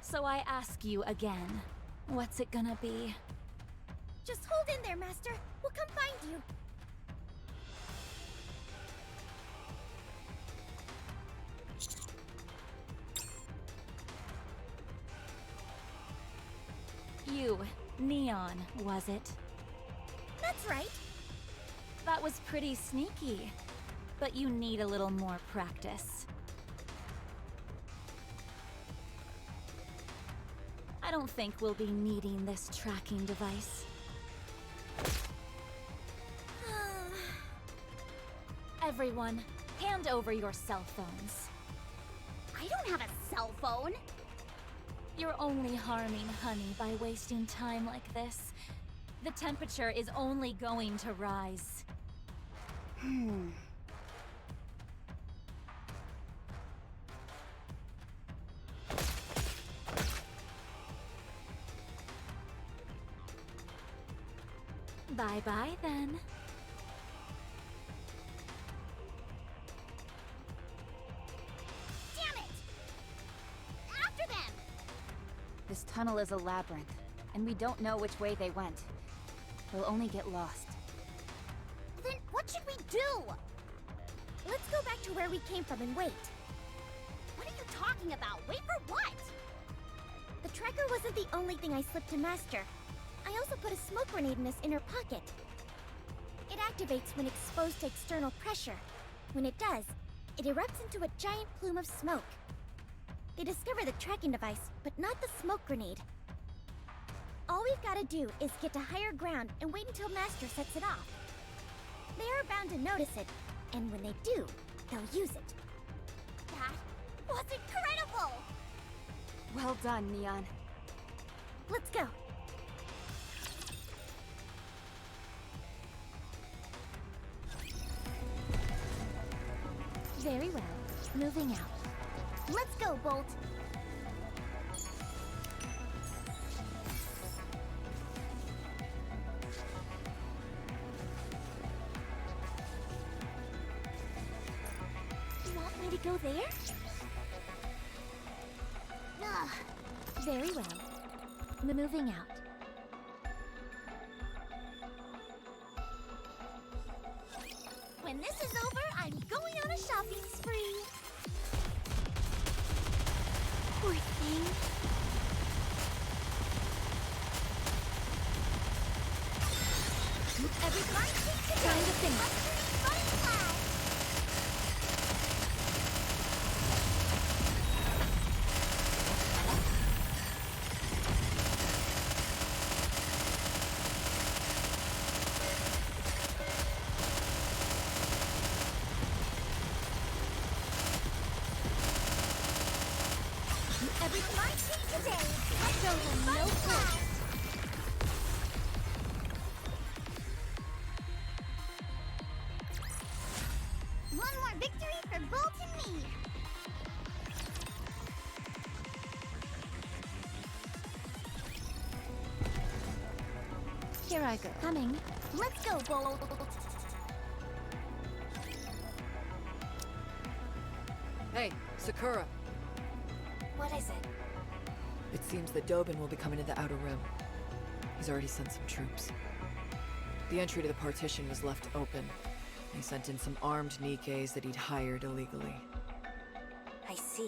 So I ask you again, what's it gonna be? Just hold in there, Master. We'll come find you. You, Neon, was it? That's right. That was pretty sneaky. But you need a little more practice. I don't think we'll be needing this tracking device. Everyone, hands Hand over your cell phones. I don't have a cell phone. You're only harming Honey by wasting time like this. The temperature is only going to rise. Bye-bye then. Damn it! After them! This tunnel is a labyrinth, and we don't know which way they went. We'll only get lost. Then what should we do? Let's go back to where we came from and wait. What are you talking about? Wait for what? The tracker wasn't the only thing I slipped to Master. I also put a smoke grenade in his inner pocket. It activates when exposed to external pressure. When it does, it erupts into a giant plume of smoke. They discover the tracking device, but not the smoke grenade. All we've got to do is get to higher ground and wait until Master sets it off. They are bound to notice it, and when they do, they'll use it. That was incredible! Well done, Neon. Let's go. Very well. Moving out. Let's go, Bolt. You want me to go there? Ugh. Very well. Moving out. When this is over, I'm going on a shopping spree. Poor thing. Everybody take Time to finish. Everybody take today. Show them no flash. One more victory for Bolt and me. Here I go. Coming. Let's go, Bolt. Hey, Sakura. What is it? It seems that Dobin will be coming to the Outer Rim. He's already sent some troops. The entry to the partition was left open. He sent in some armed Nikkes that he'd hired illegally. I see.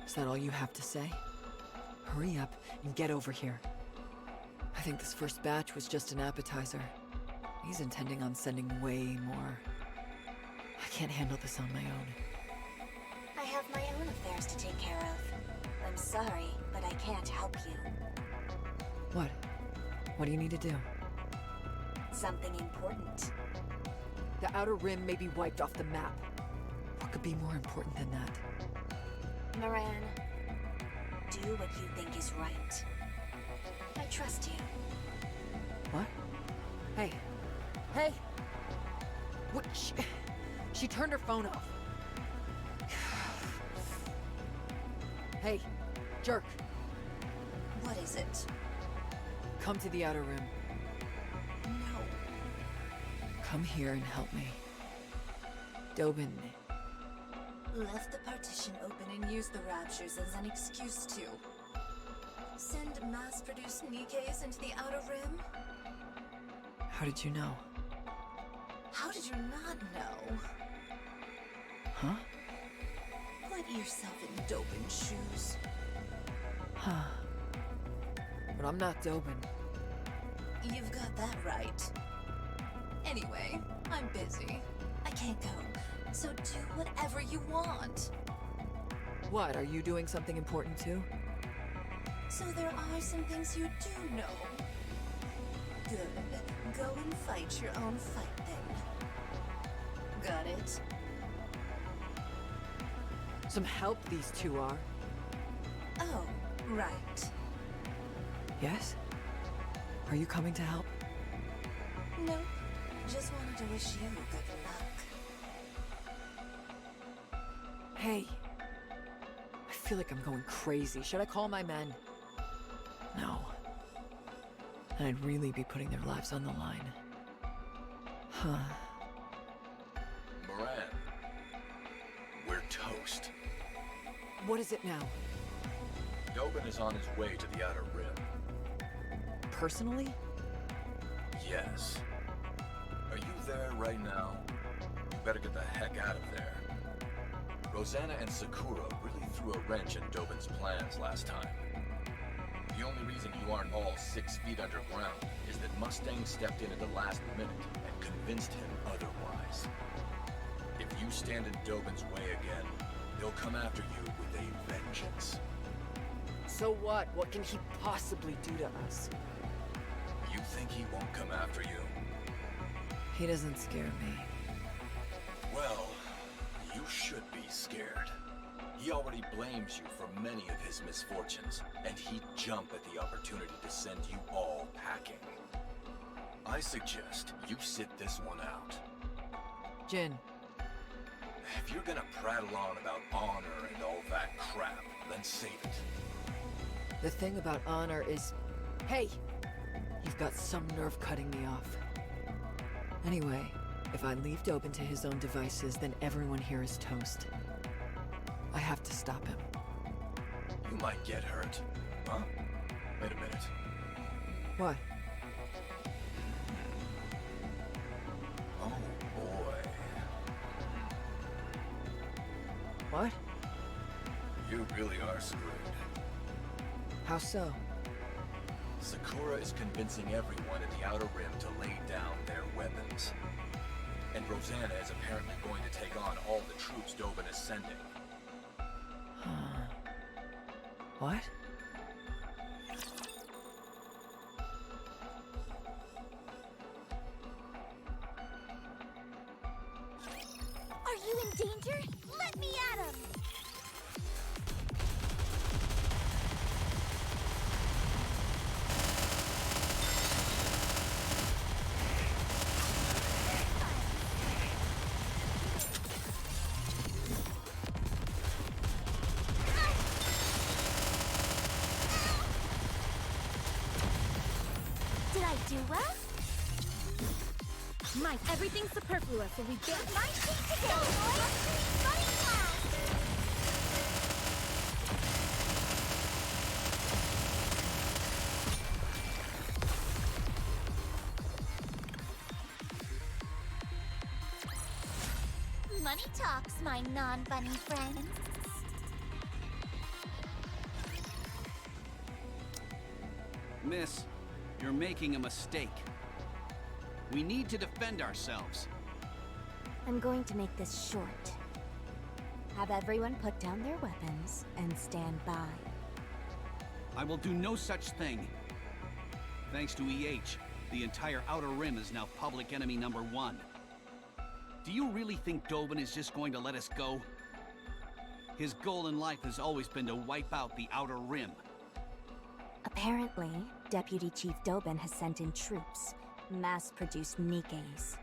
Is that all you have to say? Hurry up and get over here. I think this first batch was just an appetizer. He's intending on sending way more. I can't handle this on my own. I have my own affairs to take care of. I'm sorry, but I can't help you. What? What do you need to do? Something important. The Outer Rim may be wiped off the map. What could be more important than that? Moran, do what you think is right. I trust you. What? Hey. Hey! What? She turned her phone off. Hey, jerk. What is it? Come to the Outer Rim. No. Come here and help me. Dobin. Left the partition open and used the raptures as an excuse to send mass-produced Nikkes into the Outer Rim? How did you know? How did you not know? Huh? Put yourself in Dobin's shoes. Huh. But I'm not Dobin. You've got that right. Anyway, I'm busy. I can't go. So do whatever you want. What, are you doing something important too? So there are some things you do know. Good. Go and fight your own fight then. Got it? Some help these two are. Oh, right. Yes? Are you coming to help? Nope. Just wanted to wish you good luck. Hey. I feel like I'm going crazy. Should I call my men? No. And I'd really be putting their lives on the line. Huh. Moran. We're toast. What is it now? Dobin is on his way to the Outer Rim. Personally? Yes. Are you there right now? You better get the heck out of there. Rosanna and Sakura really threw a wrench in Dobin's plans last time. The only reason you aren't all 6 feet underground is that Mustang stepped in at the last minute and convinced him otherwise. If you stand in Dobin's way again, they'll come after you with a vengeance. So what? What can he possibly do to us? You think he won't come after you? He doesn't scare me. Well, you should be scared. He already blames you for many of his misfortunes, and he'd jump at the opportunity to send you all packing. I suggest you sit this one out. Jin. If you're gonna prattle on about honor and all that crap, then save it. The thing about honor is... Hey! You've got some nerve cutting me off. Anyway, if I leave Dobin to his own devices, then everyone here is toast. I have to stop him. You might get hurt. Huh? Wait a minute. What? Oh, boy. What? You really are screwed. How so? Sakura is convincing everyone at the Outer Rim to lay down their weapons. And Rosanna is apparently going to take on all the troops Dobin is sending. What? Are you in danger? Let me at him! Did I do well? Mike, everything's superfluous, so we get My feet today, boys! Funny class! Money talks, my non-bunny friends. Miss, you're making a mistake. We need to defend ourselves. I'm going to make this short. Have everyone put down their weapons and stand by. I will do no such thing. Thanks to EH, the entire Outer Rim is now public enemy #1. Do you really think Dobin is just going to let us go? His goal in life has always been to wipe out the Outer Rim. Apparently, Deputy Chief Dobin has sent in troops, mass-produced Nikkes.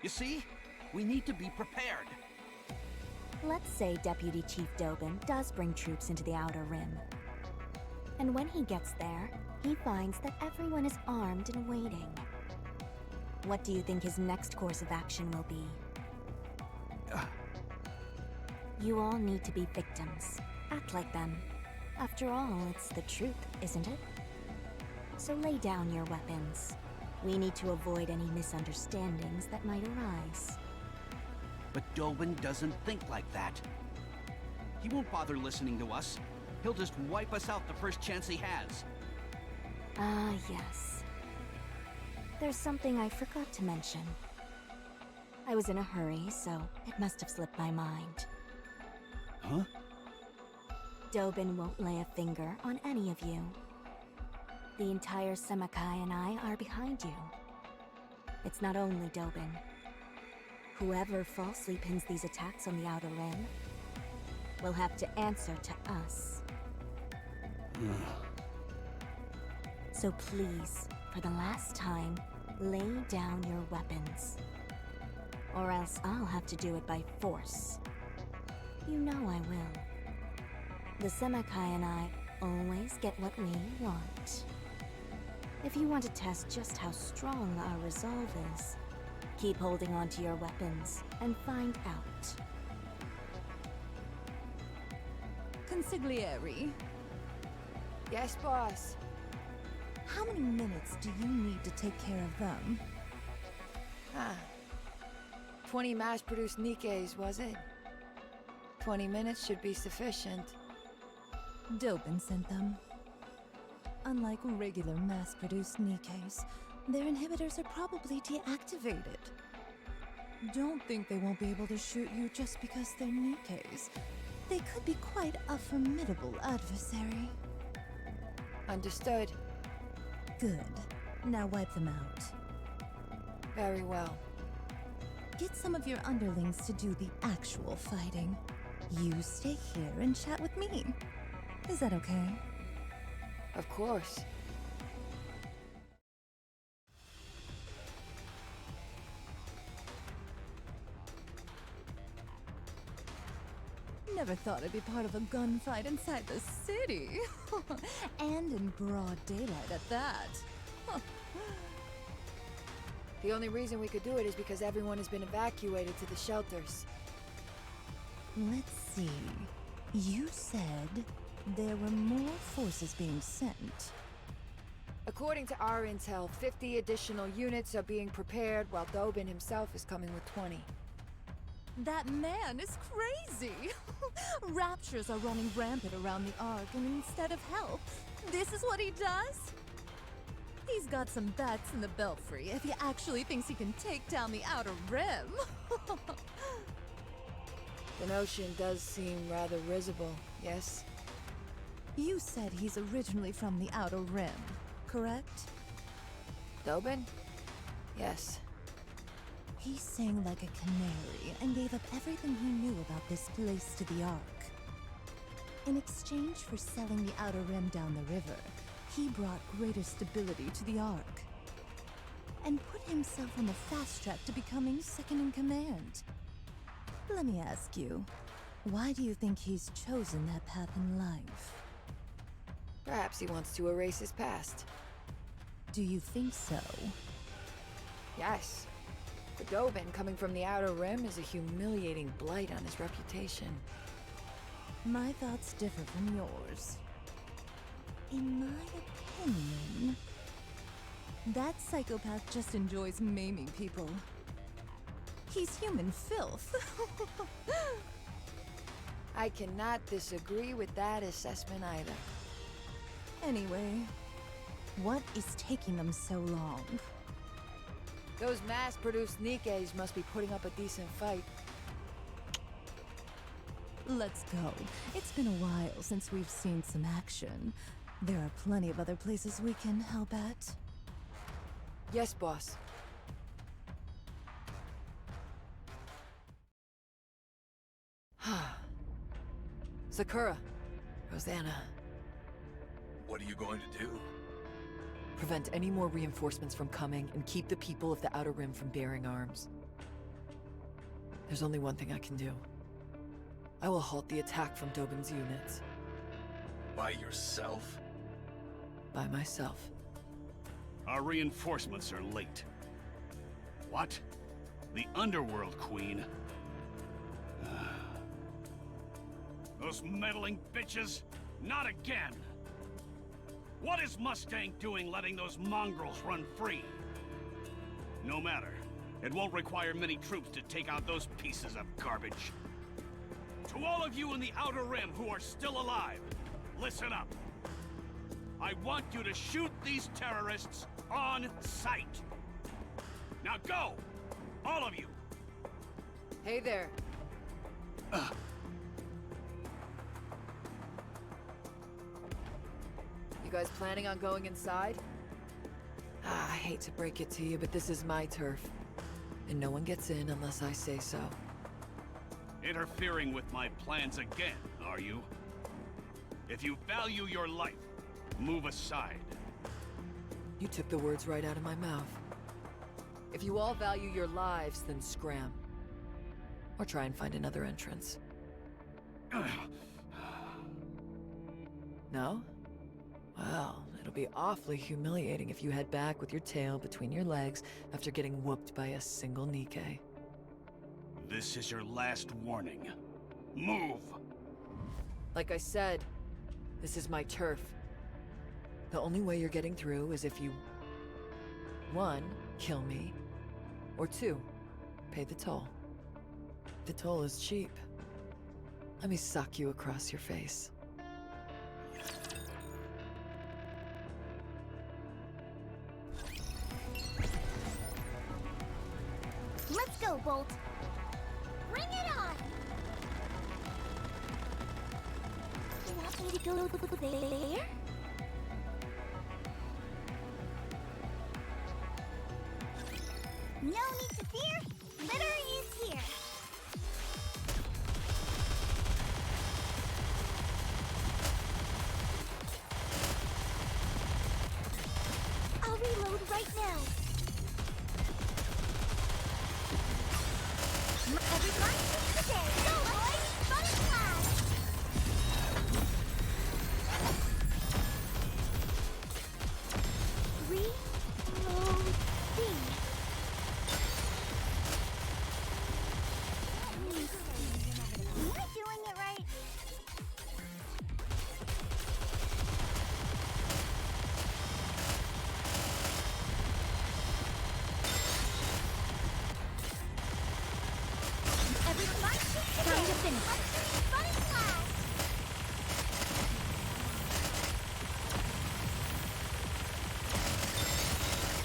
You see? We need to be prepared. Let's say Deputy Chief Dobin does bring troops into the Outer Rim. And when he gets there, he finds that everyone is armed and waiting. What do you think his next course of action will be? You all need to be victims. Act like them. After all, it's the truth, isn't it? So lay down your weapons. We need to avoid any misunderstandings that might arise. But Dobin doesn't think like that. He won't bother listening to us. He'll just wipe us out the first chance he has. Ah, yes. There's something I forgot to mention. I was in a hurry, so it must have slipped my mind. Huh? Dobin won't lay a finger on any of you. The entire Semakai and I are behind you. It's not only Dobin. Whoever falsely pins these attacks on the Outer Rim, will have to answer to us. So please, for the last time, lay down your weapons. Or else I'll have to do it by force. You know I will. The Semakai and I always get what we want. If you want to test just how strong our resolve is, keep holding on to your weapons and find out. Consigliere. Yes, boss. How many minutes do you need to take care of them? 20 mass-produced Nikkes, was it? 20 minutes should be sufficient. Dobin sent them. Unlike regular mass-produced Nikkes, their inhibitors are probably deactivated. Don't think they won't be able to shoot you just because they're Nikkes. They could be quite a formidable adversary. Understood. Good. Now wipe them out. Very well. Get some of your underlings to do the actual fighting. You stay here and chat with me. Is that okay? Of course. Never thought I'd be part of a gunfight inside the city. And in broad daylight at that. The only reason we could do it is because everyone has been evacuated to the shelters. Let's see. You said there were more forces being sent. According to our intel, 50 additional units are being prepared while Dobin himself is coming with 20. That man is crazy! Raptures are running rampant around the Ark, and instead of help, this is what he does? He's got some bats in the belfry if he actually thinks he can take down the Outer Rim. The notion does seem rather risible, yes? You said he's originally from the Outer Rim, correct? Dobin? Yes. He sang like a canary and gave up everything he knew about this place to the Ark. In exchange for selling the Outer Rim down the river, he brought greater stability to the Ark. And put himself on the fast track to becoming second in command. Let me ask you, why do you think he's chosen that path in life? Perhaps he wants to erase his past. Do you think so? Yes. For Dobin, coming from the Outer Rim is a humiliating blight on his reputation. My thoughts differ from yours. In my opinion, that psychopath just enjoys maiming people. He's human filth. I cannot disagree with that assessment either. Anyway, what is taking them so long? Those mass-produced Nikkes must be putting up a decent fight. Let's go. It's been a while since we've seen some action. There are plenty of other places we can help at. Yes, boss. Sakura. Rosanna. What are you going to do? Prevent any more reinforcements from coming and keep the people of the Outer Rim from bearing arms. There's only one thing I can do. I will halt the attack from Dobin's units. By yourself? By myself. Our reinforcements are late. What? The Underworld Queen? Those meddling bitches? Not again! What is Mustang doing letting those mongrels run free? No matter. It won't require many troops to take out those pieces of garbage. To all of you in the Outer Rim who are still alive, listen up. I want you to shoot these terrorists on sight. Now go! All of you! Hey there. You guys planning on going inside? I hate to break it to you, but this is my turf. And no one gets in unless I say so. Interfering with my plans again, are you? If you value your life, move aside. You took the words right out of my mouth. If you all value your lives, then scram. Or try and find another entrance. No? Well, it'll be awfully humiliating if you head back with your tail between your legs after getting whooped by a single Nikke. This is your last warning. Move! Like I said, this is my turf. The only way you're getting through is if you... 1, kill me, or 2, pay the toll. The toll is cheap. Let me sock you across your face. Let's go, Bolt. Bring it on! You want me to go there? No need to fear. Litter is here. I'll reload right now. Everyone, today. Go, boys! Fun and flash! Reloading. Am I doing it right? Everyone, time to finish. Fun and flash!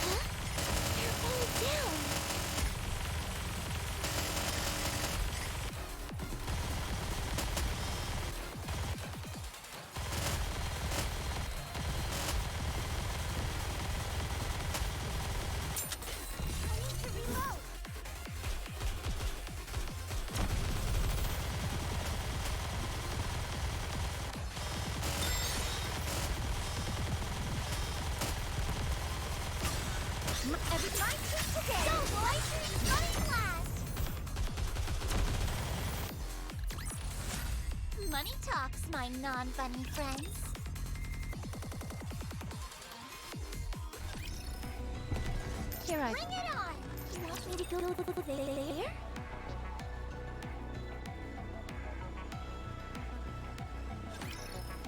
Huh? They're all down. I need to reload. Everyone, Today. Go, boys! Fun and flash! money talks, my non-bunny friends. Here I... Bring it on! You want me to go there?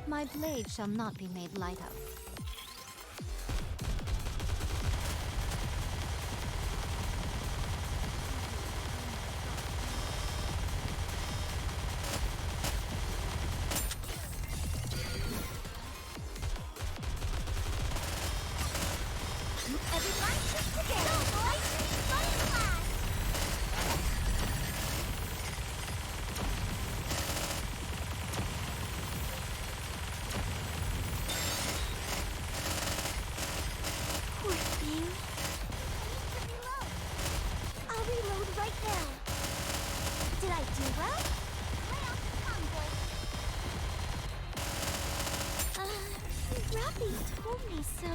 My blade shall not be made light of. Everyone, today. Go, boys! Fun and flash! Poor thing. I need to reload. I'll reload right now. Did I do well? Lay off the tongue, boy. Rappy told me so.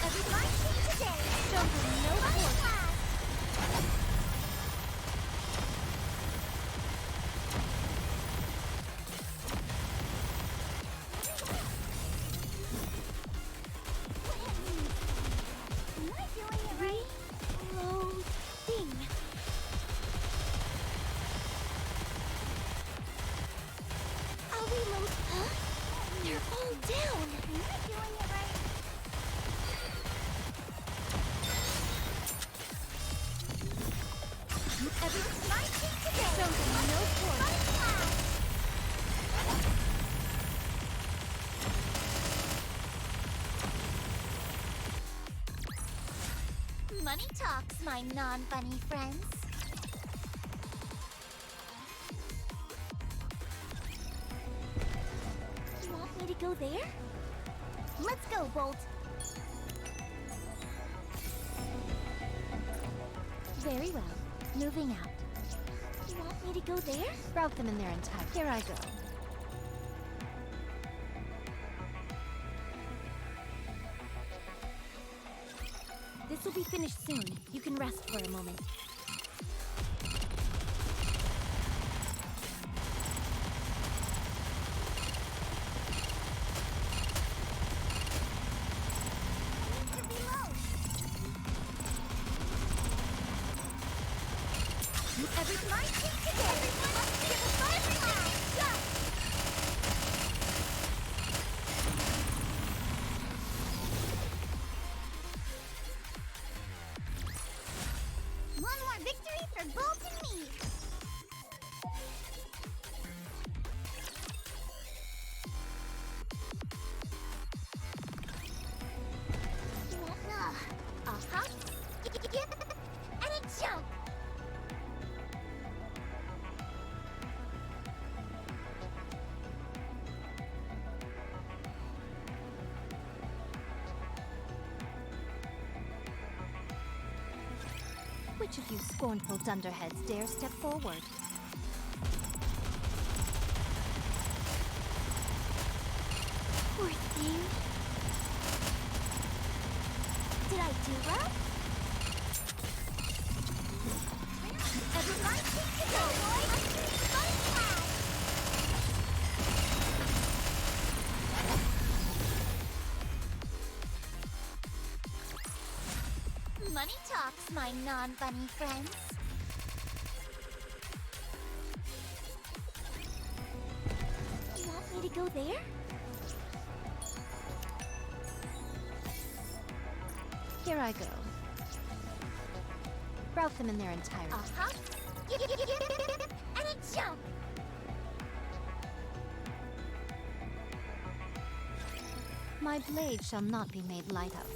Everyone, today. Show them no Fun and force. flash! Am I doing it right? Reloading. I'll reload. Huh? They're all down. Am I doing it right? Everyone's My team today. Show them no Fun force. and flash! Money talks, my non-bunny friends. You want me to go there? Let's go, Bolt. Very well. Moving out. You want me to go there? Route them in their entirety. Here I go. This will be finished soon. You can rest for a moment. One more victory for Bolt and me! Uh-huh. And a jump! Which of you scornful dunderheads dare step forward? Poor thing. Did I do well? Everyone, take the go, boys! Fun class! Money talks, my non-bunny friends. You want me to go there? Here I go. Route them in their entirety. Uh-huh. And a jump! My blade shall not be made light of.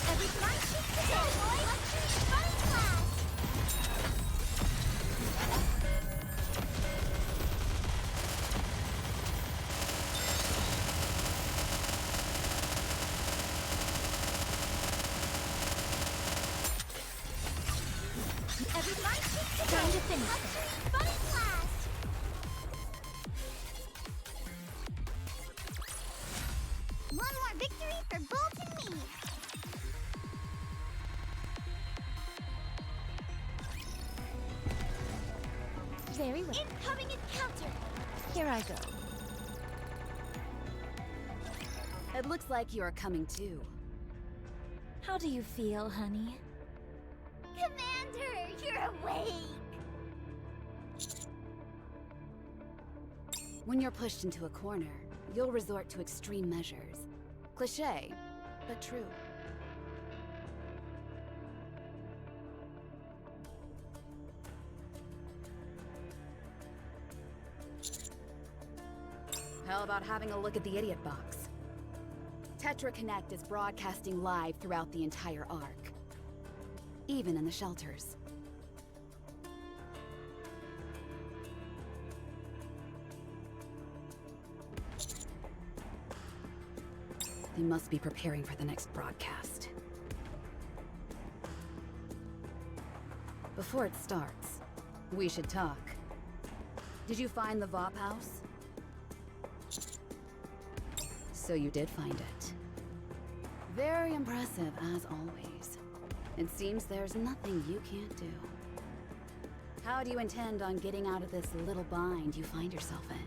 Everyone, take the go, boys! Fun class! Everyone, take the go! Time to finish Fun this. class! One more victory for Bolt and me! Very well. Incoming encounter! Here I go. It looks like you are coming too. How do you feel, honey? Commander, you're awake! When you're pushed into a corner, you'll resort to extreme measures. Cliché, but true. How about having a look at the idiot box? Tetra Connect is broadcasting live throughout the entire Ark. Even in the shelters. They must be preparing for the next broadcast. Before it starts, we should talk. Did you find the VOP house? So you did find it. Very impressive, as always. It seems there's nothing you can't do. How do you intend on getting out of this little bind you find yourself in?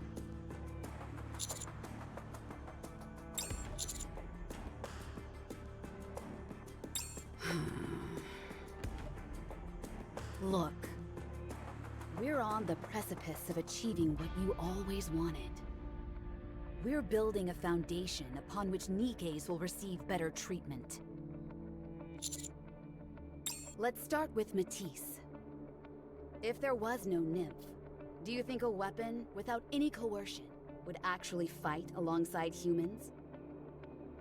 Look, we're on the precipice of achieving what you always wanted. We're building a foundation upon which Nikkes will receive better treatment. Let's start with Matisse. If there was no nymph, do you think a weapon without any coercion would actually fight alongside humans?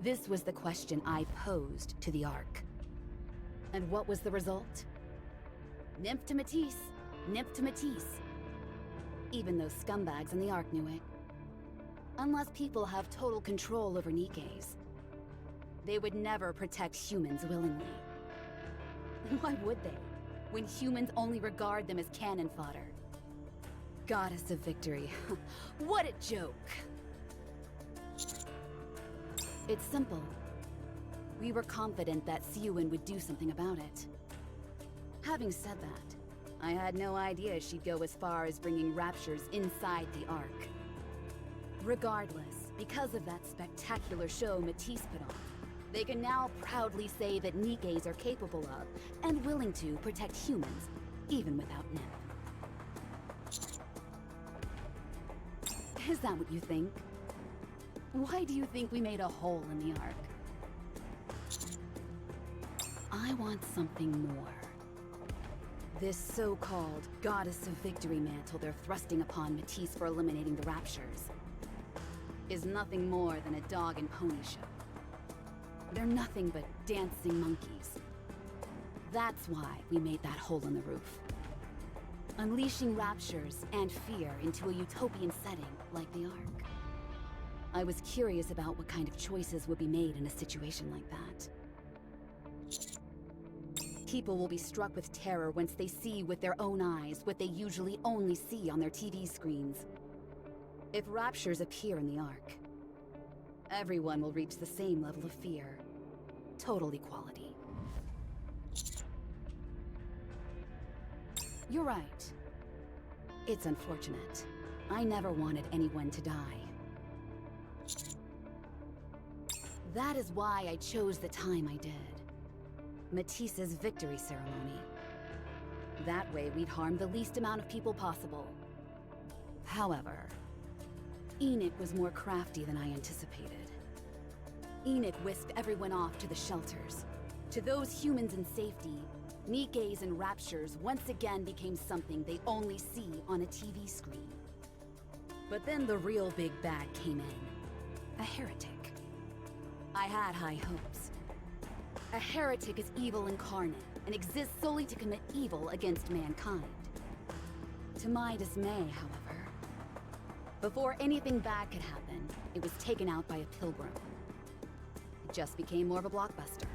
This was the question I posed to the Ark. And what was the result? Nymph to Matisse, nymph to Matisse. Even those scumbags in the Ark knew it. Unless people have total control over Nikkes. They would never protect humans willingly. Why would they, when humans only regard them as cannon fodder? Goddess of Victory. What a joke! It's simple. We were confident that Siuin would do something about it. Having said that, I had no idea she'd go as far as bringing raptures inside the Ark. Regardless, because of that spectacular show Matisse put on, they can now proudly say that Nikkes are capable of, and willing to, protect humans, even without Nip. Is that what you think? Why do you think we made a hole in the Ark? I want something more. This so-called Goddess of Victory mantle they're thrusting upon Matisse for eliminating the raptures is nothing more than a dog and pony show. They're nothing but dancing monkeys. That's why we made that hole in the roof. Unleashing raptures and fear into a utopian setting like the Ark. I was curious about what kind of choices would be made in a situation like that. People will be struck with terror once they see with their own eyes what they usually only see on their TV screens. If raptures appear in the Ark, everyone will reach the same level of fear. Total equality. You're right. It's unfortunate. I never wanted anyone to die. That is why I chose the time I did. Matisse's victory ceremony. That way we'd harm the least amount of people possible. However, Enoch was more crafty than I anticipated. Enoch whisked everyone off to the shelters. To those humans in safety, Nikkes and raptures once again became something they only see on a TV screen. But then the real big bad came in. A heretic. I had high hopes. A heretic is evil incarnate and exists solely to commit evil against mankind. To my dismay, however, before anything bad could happen, it was taken out by a pilgrim. It just became more of a blockbuster.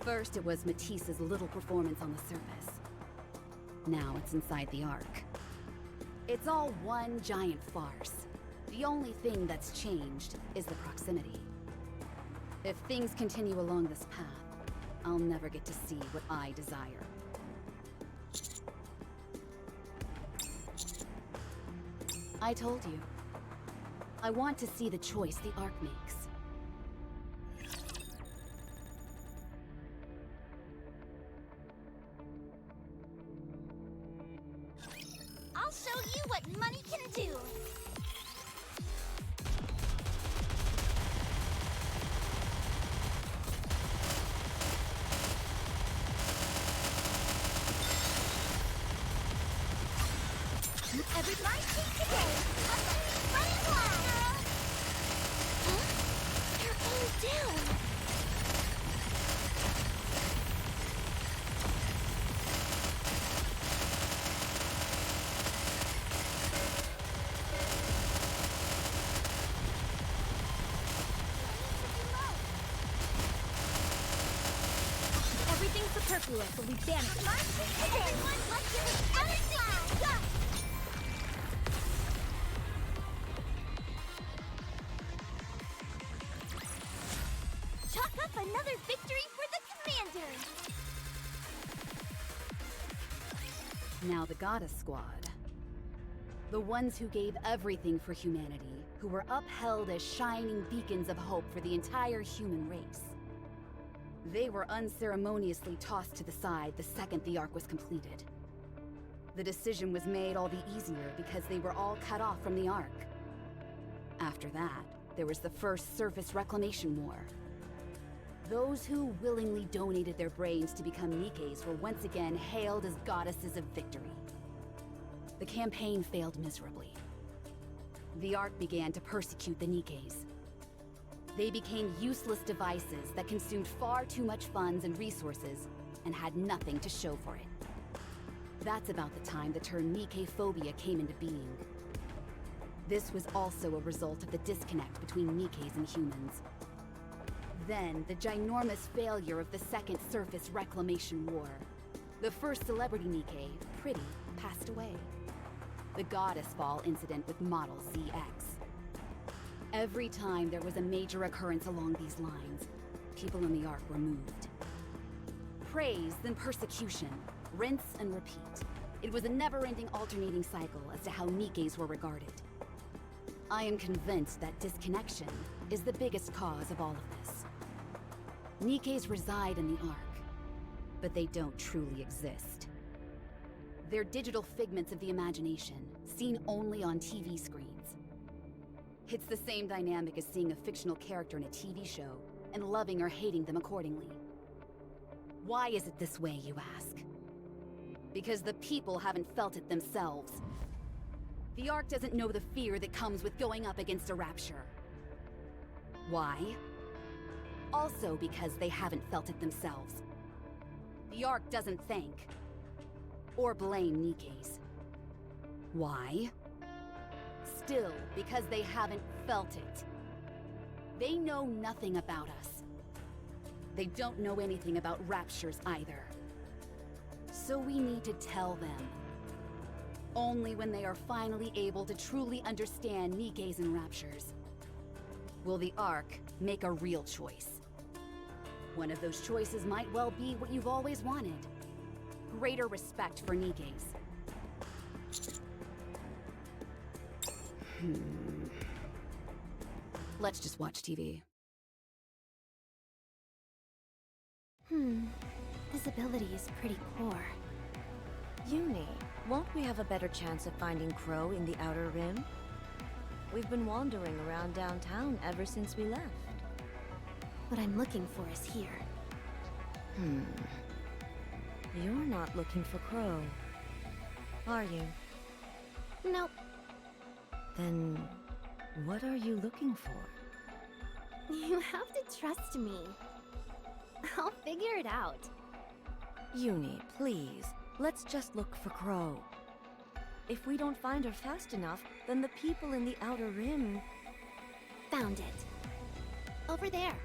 First, it was Matisse's little performance on the surface. Now it's inside the Ark. It's all one giant farce. The only thing that's changed is the proximity. If things continue along this path, I'll never get to see what I desire. I told you. I want to see the choice the Ark makes. I'll show you what money can do! Everybody today! Running wild! Huh? They're all down! Everything's superfluous will be banished. Everyone, let's give it running wild! Chalk up another victory for the Commander! Now the Goddess Squad. The ones who gave everything for humanity, who were upheld as shining beacons of hope for the entire human race. They were unceremoniously tossed to the side the second the Ark was completed. The decision was made all the easier because they were all cut off from the Ark. After that, there was the first surface reclamation war. Those who willingly donated their brains to become Nikkes were once again hailed as goddesses of victory. The campaign failed miserably. The Ark began to persecute the Nikkes. They became useless devices that consumed far too much funds and resources and had nothing to show for it. That's about the time the term Nikke phobia came into being. This was also a result of the disconnect between Nikkes and humans. Then, the ginormous failure of the Second Surface Reclamation War. The first celebrity Nikke, Pretty, passed away. The Goddess Fall incident with model ZX. Every time there was a major occurrence along these lines, people in the Ark were moved. Praise, then persecution. Rinse and repeat. It was a never-ending alternating cycle as to how Nikkes were regarded. I am convinced that disconnection is the biggest cause of all of this. Nikkes reside in the Ark, but they don't truly exist. They're digital figments of the imagination, seen only on TV screens. It's the same dynamic as seeing a fictional character in a TV show and loving or hating them accordingly. Why is it this way, you ask? Because the people haven't felt it themselves. The Ark doesn't know the fear that comes with going up against a rapture. Why? Also because they haven't felt it themselves. The Ark doesn't thank or blame Nikkes. Why? Still because they haven't felt it. They know nothing about us. They don't know anything about raptures either. So we need to tell them. Only when they are finally able to truly understand Nikkes and raptures will the Ark make a real choice. One of those choices might well be what you've always wanted. Greater respect for Nikkes. Let's just watch TV. Visibility is pretty poor. Uni, won't we have a better chance of finding Crow in the Outer Rim? We've been wandering around downtown ever since we left. What I'm looking for is here. You're not looking for Crow, are you? Nope. Then, what are you looking for? You have to trust me. I'll figure it out. Uni, please, let's just look for Crow. If we don't find her fast enough, then the people in the Outer Rim... Found it. Over there.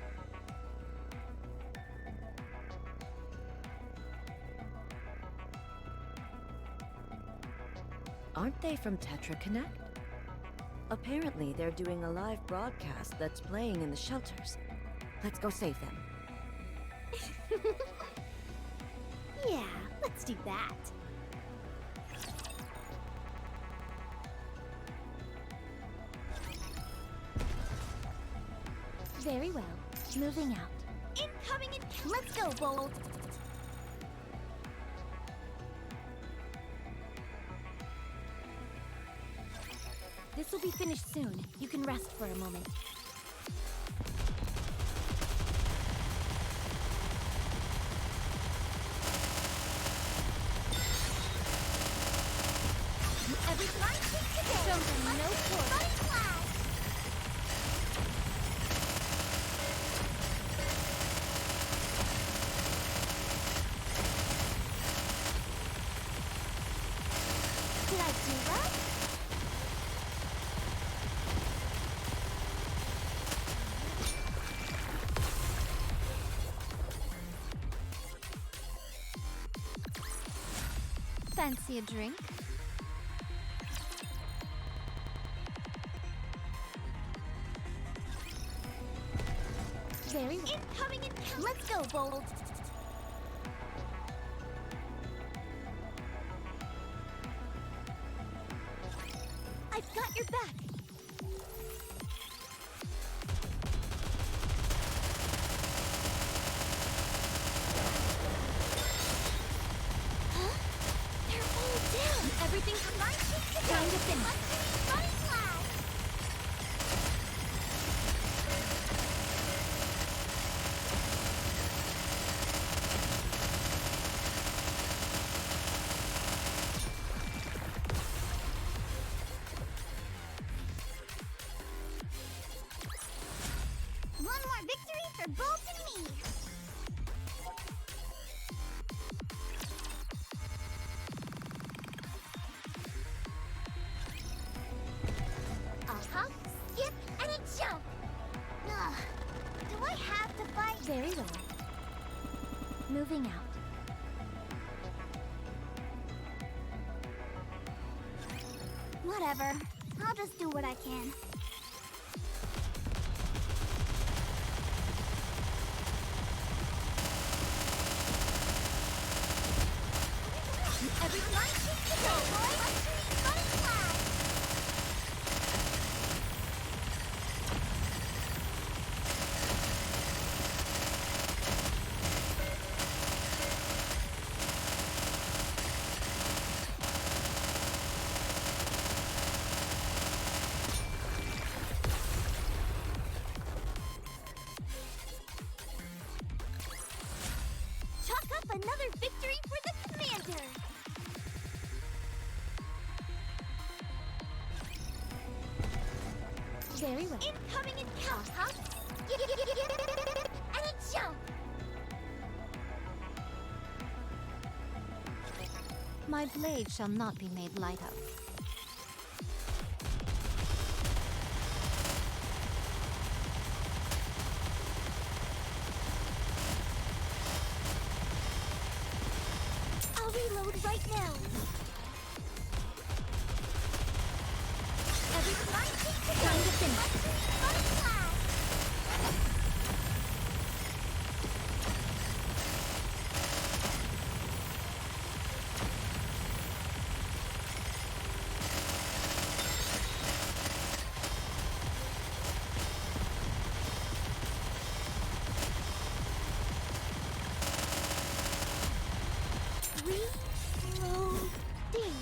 Aren't they from Tetra Connect? Apparently, they're doing a live broadcast that's playing in the shelters. Let's go save them. Yeah, let's do that. Very well. Moving out. Incoming in... Let's go, Bold! This will be finished soon. You can rest for a moment. Did I do that? Fancy a drink? Very well. Incoming in... Let's go, Bold! I've got your back! Huh? They're all down! Everything's right. Time to finish. Running flag! Very well. Moving out. Whatever. I'll just do what I can. Everyone, keep the go, boys! Fun class! Chalk up another victory for the commander! Very well. Incoming in count, huh? And a jump! My blade shall not be made light of. I'll reload right now. Everyone, keep the Time to finish. Fun class! Reloading.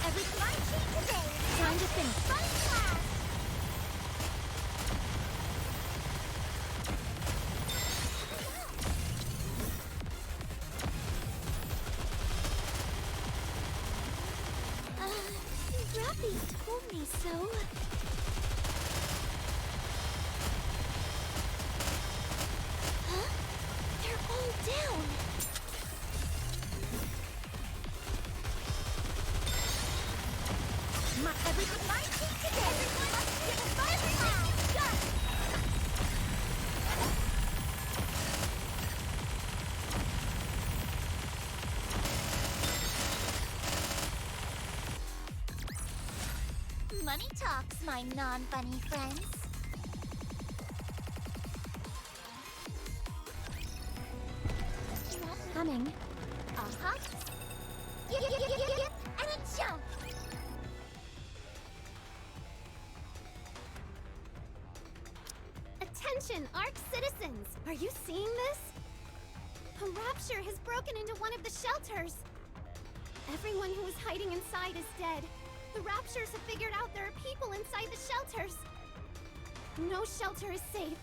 Everyone, keep today. Time to finish. Fun class! Rappy told me so. Huh? They're all down. Everyone, keep today. Everyone, get a fun class. Done. Money talks, my non-bunny friends. Coming. Uh-huh. Yip, and a jump. Attention, Ark citizens! Are you seeing this? A rapture has broken into one of the shelters. Everyone who was hiding inside is dead. The raptures have figured out there are people inside the shelters. No shelter is safe.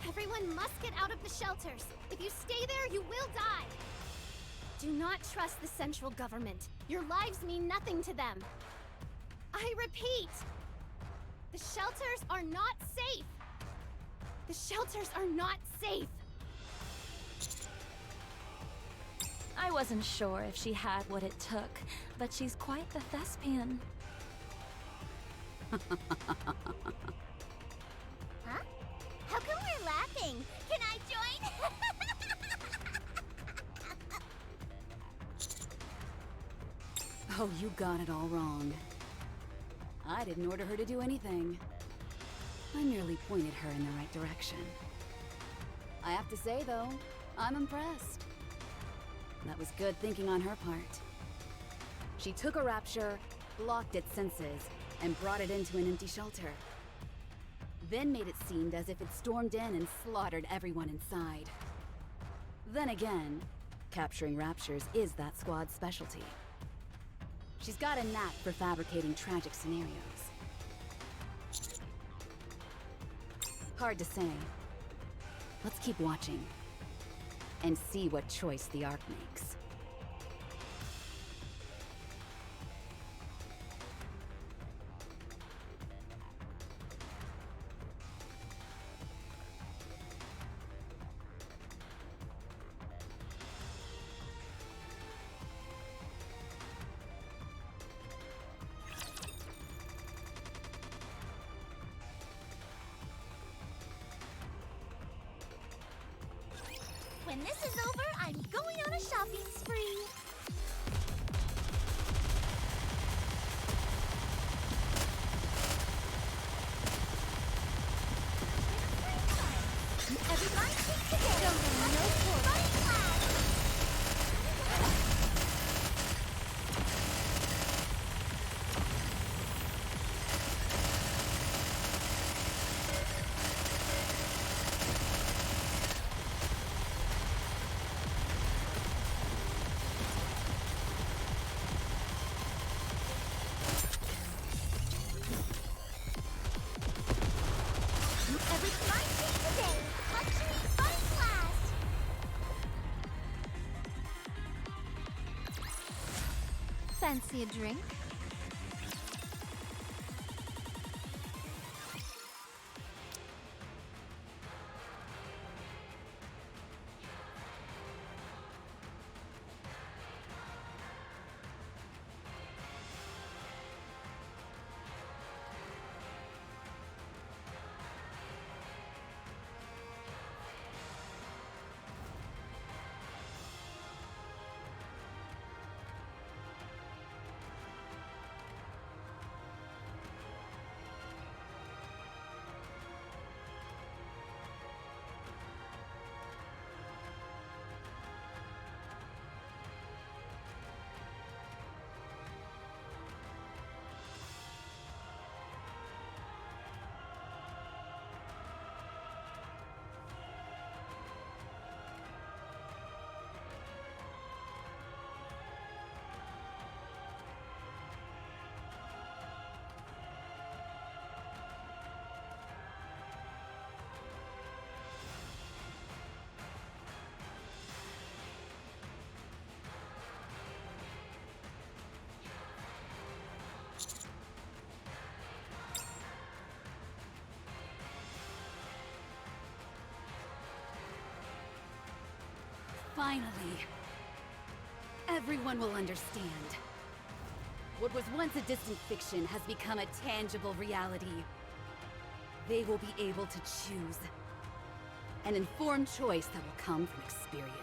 Everyone must get out of the shelters. If you stay there, you will die. Do not trust the central government. Your lives mean nothing to them. I repeat, the shelters are not safe. The shelters are not safe. I wasn't sure if she had what it took, but she's quite the thespian. Huh? How come we're laughing? Can I join? Oh, you got it all wrong. I didn't order her to do anything. I merely pointed her in the right direction. I have to say, though, I'm impressed. That was good thinking on her part. She took a rapture, blocked its senses, and brought it into an empty shelter. Then made it seem as if it stormed in and slaughtered everyone inside. Then again, capturing raptures is that squad's specialty. She's got a knack for fabricating tragic scenarios. Hard to say. Let's keep watching and see what choice the Ark makes. When this is over, I'm going on a shopping spree. Everybody take today. Don't let no quarter. Fancy a drink? Finally, everyone will understand. What was once a distant fiction has become a tangible reality. They will be able to choose. An informed choice that will come from experience.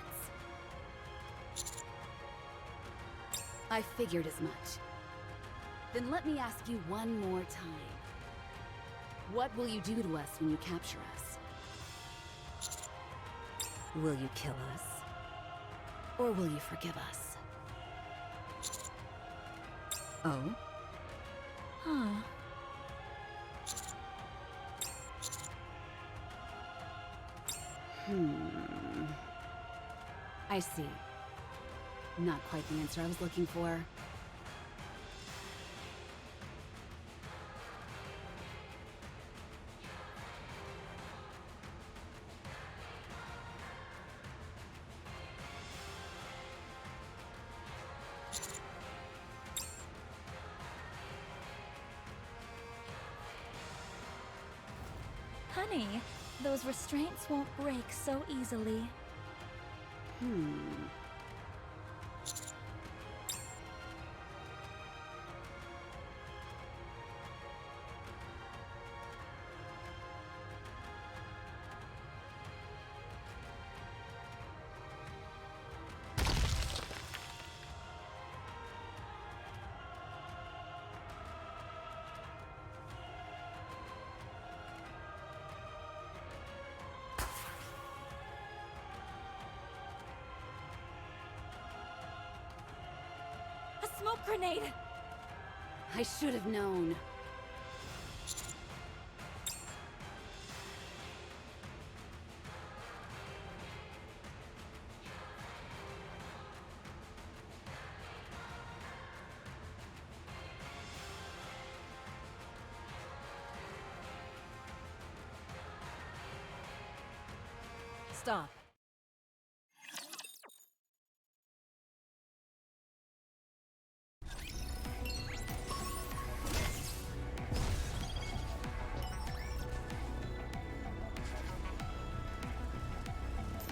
I figured as much. Then let me ask you one more time. What will you do to us when you capture us? Will you kill us? Or will you forgive us? Oh? Huh. I see. Not quite the answer I was looking for. Honey, those restraints won't break so easily. A smoke grenade! I should have known. Stop.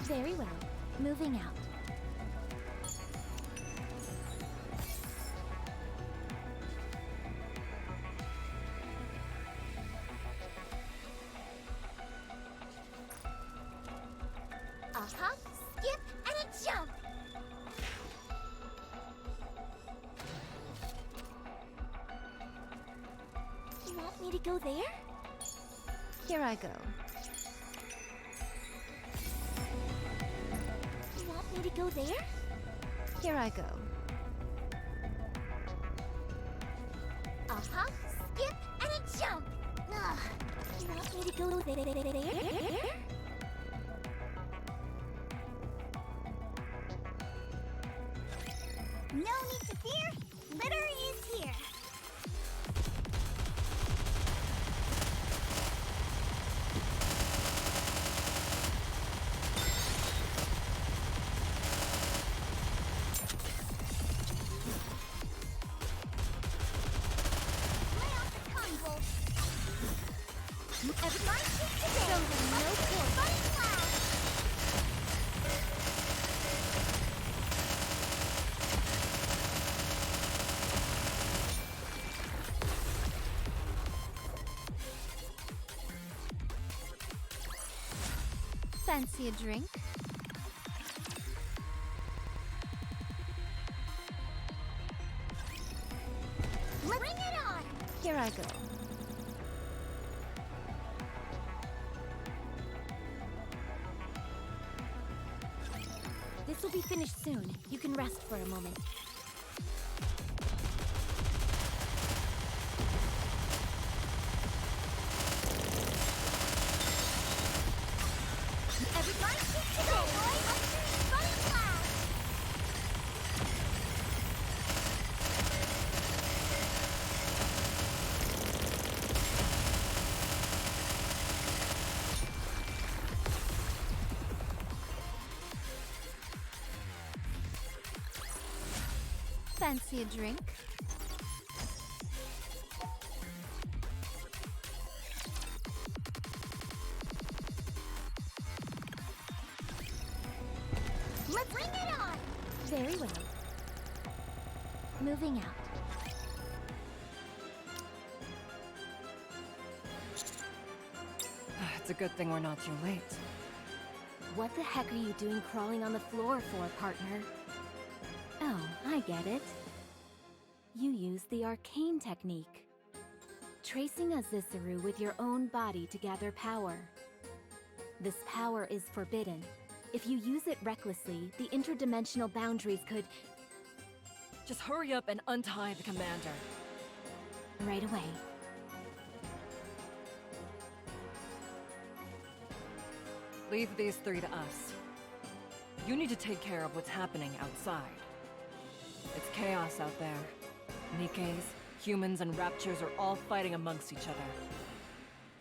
Very well. Moving out. Skip, go there? Here I go. You want me to go there? Here I go. Uh-huh. Skip and a jump. Ugh. You want me to go there? No need to fear. Litter is here. Fancy a drink? Bring it on! Here I go. This will be finished soon. You can rest for a moment. Everybody keep to go, boys! Running fast! Fancy a drink? Let's bring it on! Very well. Moving out. It's a good thing we're not too late. What the heck are you doing crawling on the floor for, partner? Oh, I get it. You use the arcane technique. Tracing a Zisuru with your own body to gather power. This power is forbidden. If you use it recklessly, the interdimensional boundaries could... Just hurry up and untie the commander. Right away. Leave these three to us. You need to take care of what's happening outside. It's chaos out there. Nikkes, humans, and raptures are all fighting amongst each other.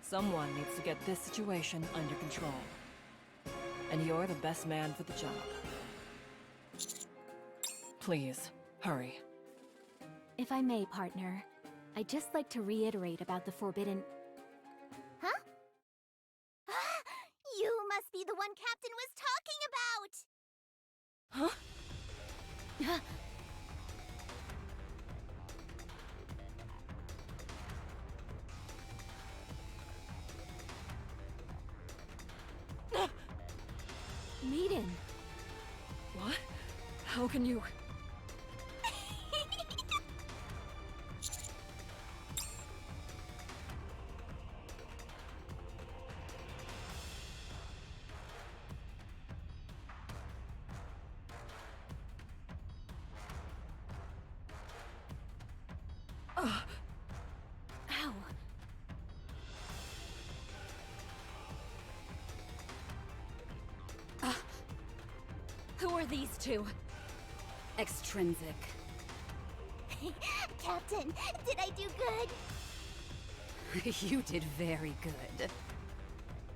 Someone needs to get this situation under control. And you're the best man for the job. Please, hurry. If I may, partner, I'd just like to reiterate about the forbidden... Huh? You must be the one Captain was talking about! Huh? Maiden! What? How can you... Ow! Who are these two? Extrinsic. Captain, did I do good? You did very good.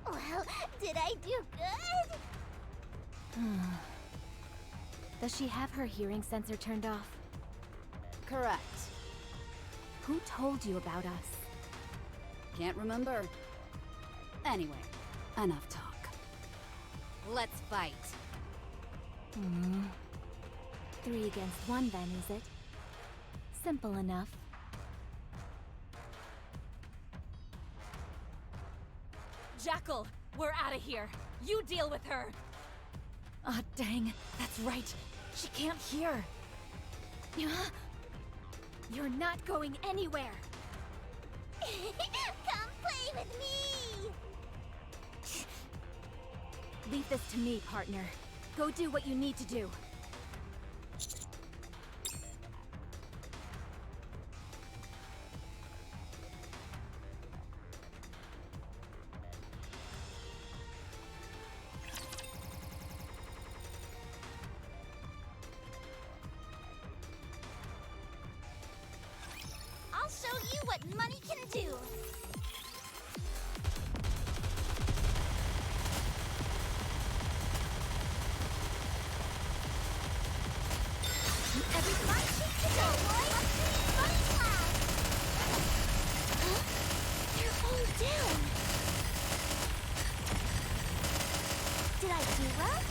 Well, did I do good? Does she have her hearing sensor turned off? Correct. Who told you about us? Can't remember. Anyway, enough talk. Let's fight. 3 against 1 then, is it? Simple enough. Jackal! We're out of here! You deal with her! Ah, dang. That's right. She can't hear. You're not going anywhere. Come play with me! Leave this to me, partner. Go do what you need to do. I'll show you what money can do! Everybody shake the dough, boy! Money flag! Huh? They're all down! Did I do well?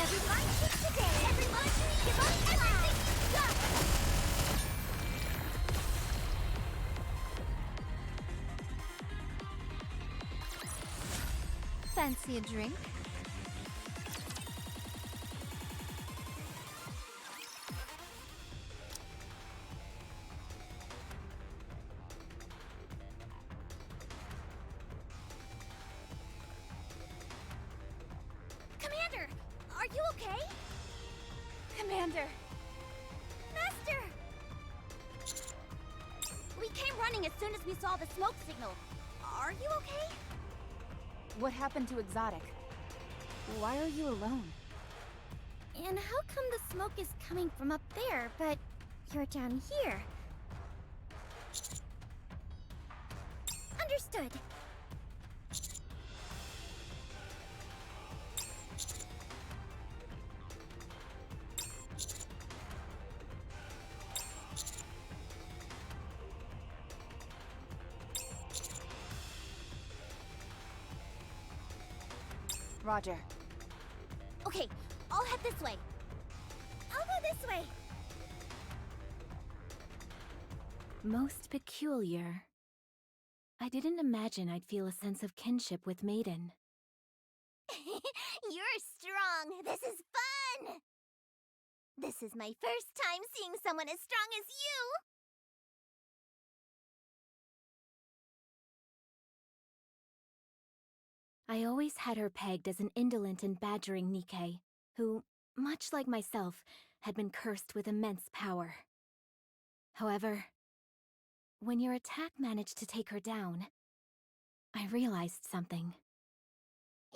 Everybody shake the day! Everybody give up everything you've got! Fancy a drink? Commander! Are you okay? Commander! Master! We came running as soon as we saw the smoke signal. Are you okay? What happened to Exotic? Why are you alone? And how come the smoke is coming from up there, but you're down here? Understood. Roger. Okay, I'll head this way. I'll go this way. Most peculiar. I didn't imagine I'd feel a sense of kinship with Maiden. You're strong. This is fun. This is my first time seeing someone as strong as you. I always had her pegged as an indolent and badgering Nikke, who, much like myself, had been cursed with immense power. However, when your attack managed to take her down, I realized something.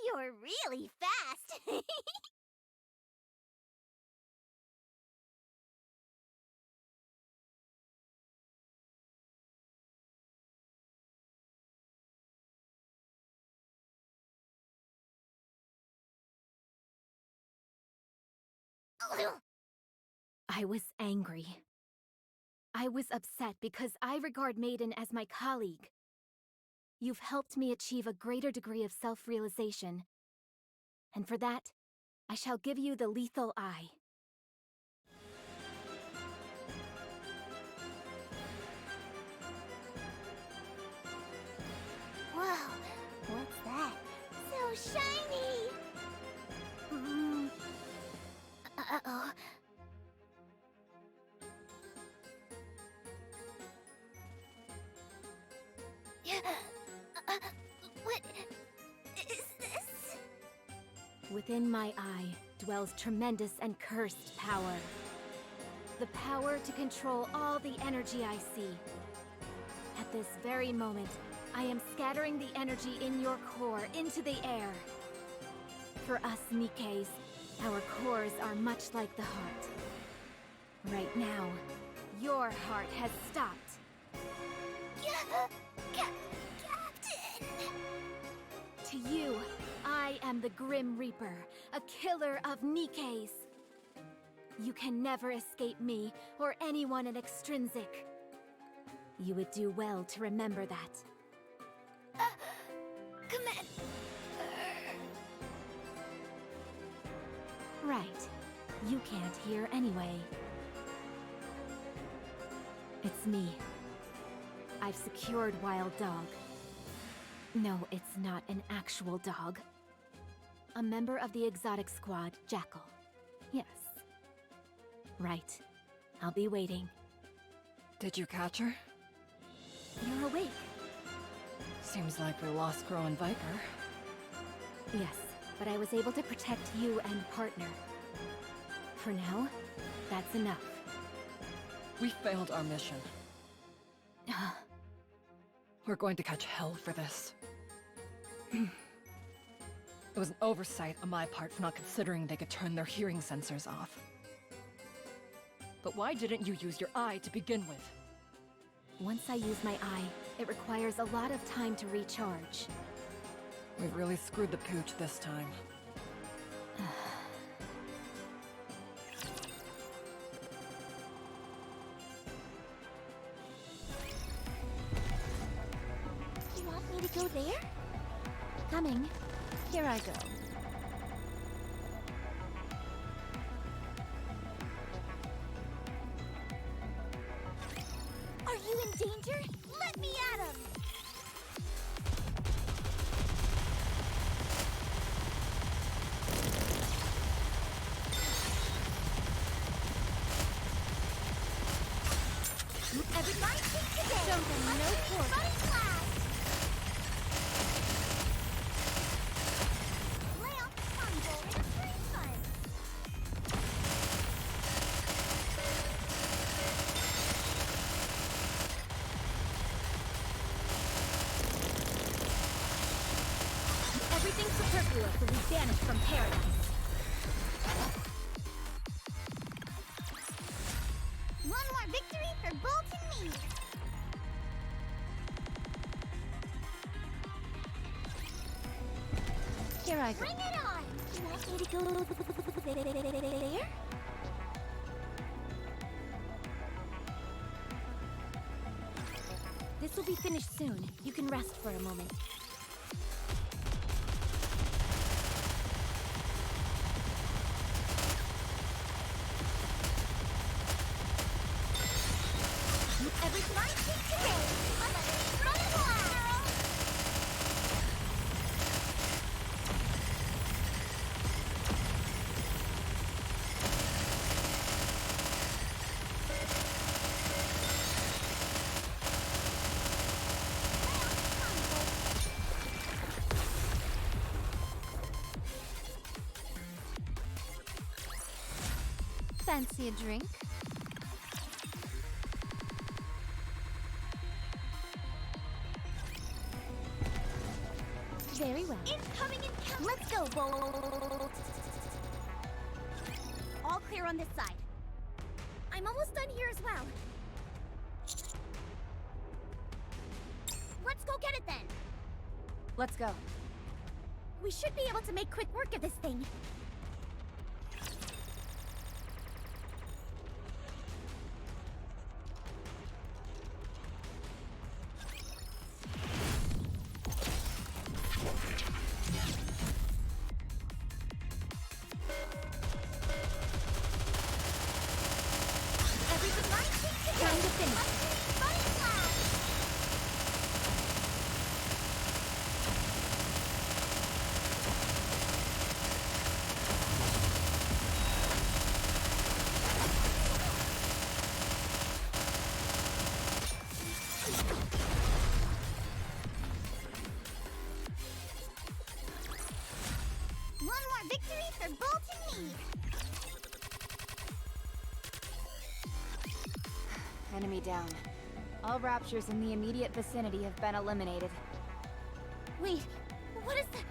You're really fast. I was angry. I was upset because I regard Maiden as my colleague. You've helped me achieve a greater degree of self-realization, and for that, I shall give you the lethal eye. Wow, what's that? So shiny! Uh-oh. What is this? Within my eye dwells tremendous and cursed power. The power to control all the energy I see. At this very moment, I am scattering the energy in your core into the air. For us Nikkes, our cores are much like the heart. Right now, your heart has stopped. Captain! To you, I am the Grim Reaper, a killer of Nikkes. You can never escape me or anyone in Extrinsic. You would do well to remember that. Command... Right. You can't hear anyway. It's me. I've secured Wild Dog. No, it's not an actual dog. A member of the exotic squad, Jackal. Yes. Right. I'll be waiting. Did you catch her? You're awake. Seems like we lost Crow and Viper. Yes, but I was able to protect you and partner. For now, that's enough. We failed our mission. We're going to catch hell for this. It was an oversight on my part for not considering they could turn their hearing sensors off. But why didn't you use your eye to begin with? Once I use my eye, it requires a lot of time to recharge. We've really screwed the pooch this time. You want me to go there? Coming. Here I go. Are you in danger? Let me at him! Everybody take today! Show them no quarter. Fight last! Lay off the fun bowl in a free fun! Everything superfluous will be banished from paradise. One more victory for Bolt and me! Here I go. Bring it on! You want me to go there? This will be finished soon. You can rest for a moment. Everybody take today! Run it wild! Fancy a drink? Very well. Incoming encounter! Let's go, Bolt! All clear on this side. I'm almost done here as well. Let's go get it then! Let's go. We should be able to make quick work of this thing. Time to finish. One more victory for Bolt and me! Enemy down. All raptures in the immediate vicinity have been eliminated. Wait, what is that?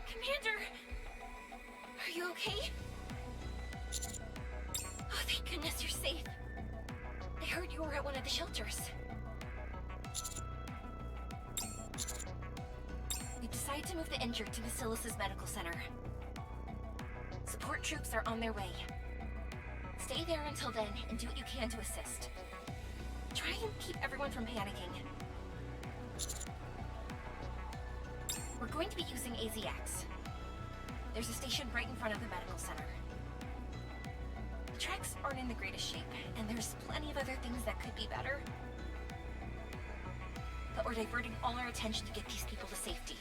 Commander! Are you okay? Oh, thank goodness you're safe. I heard you were at one of the shelters. tried to move the injured to Basilis's medical center. Support troops are on their way. Stay there until then and do what you can to assist. Try and keep everyone from panicking. We're going to be using AZX. There's a station right in front of the medical center. The tracks aren't in the greatest shape, and there's plenty of other things that could be better. But we're diverting all our attention to get these people to safety.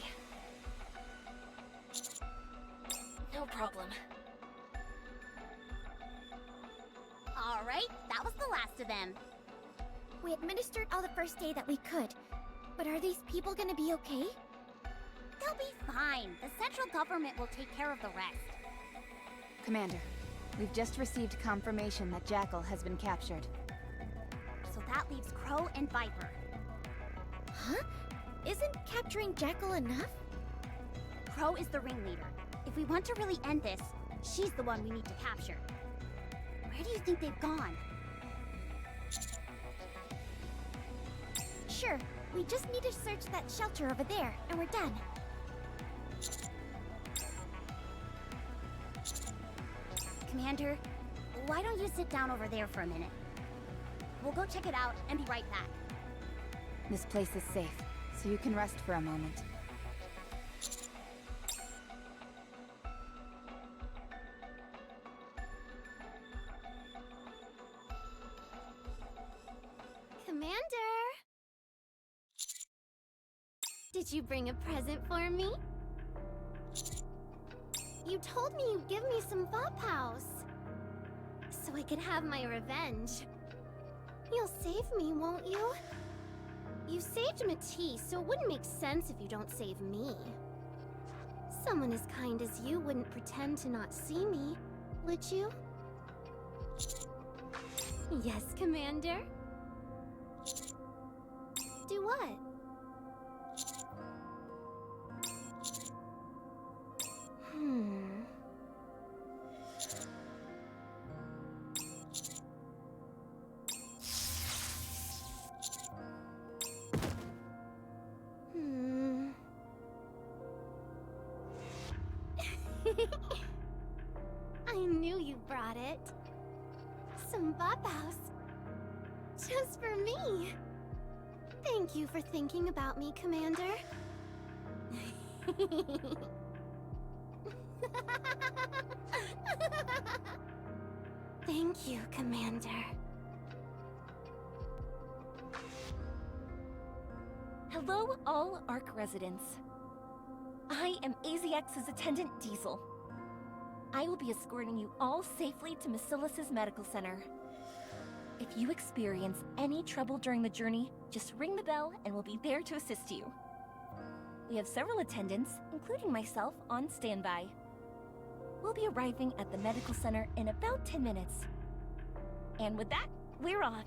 No problem. Alright, that was the last of them. We administered all the first aid that we could. But are these people gonna be okay? They'll be fine. The central government will take care of the rest. Commander, we've just received confirmation that Jackal has been captured. So that leaves Crow and Viper. Huh? Isn't capturing Jackal enough? Crow is the ringleader. If we want to really end this, she's the one we need to capture. Where do you think they've gone? Sure, we just need to search that shelter over there, and we're done. Commander, why don't you sit down over there for a minute? We'll go check it out and be right back. This place is safe, so you can rest for a moment. Commander! Did you bring a present for me? You told me you'd give me some Vophouse, so I could have my revenge. You'll save me, won't you? You saved Matisse, so it wouldn't make sense if you don't save me. Someone as kind as you wouldn't pretend to not see me, would you? Yes, Commander? Do what? I knew you brought it. Some Vophouse. Just for me. Thank you for thinking about me, Commander. Thank you, Commander. Hello, all ARC residents. I am AZX's attendant, Diesel. I will be escorting you all safely to Basilis's medical center. If you experience any trouble during the journey, just ring the bell and we'll be there to assist you. We have several attendants, including myself, on standby. We'll be arriving at the medical center in about 10 minutes. And with that, we're on.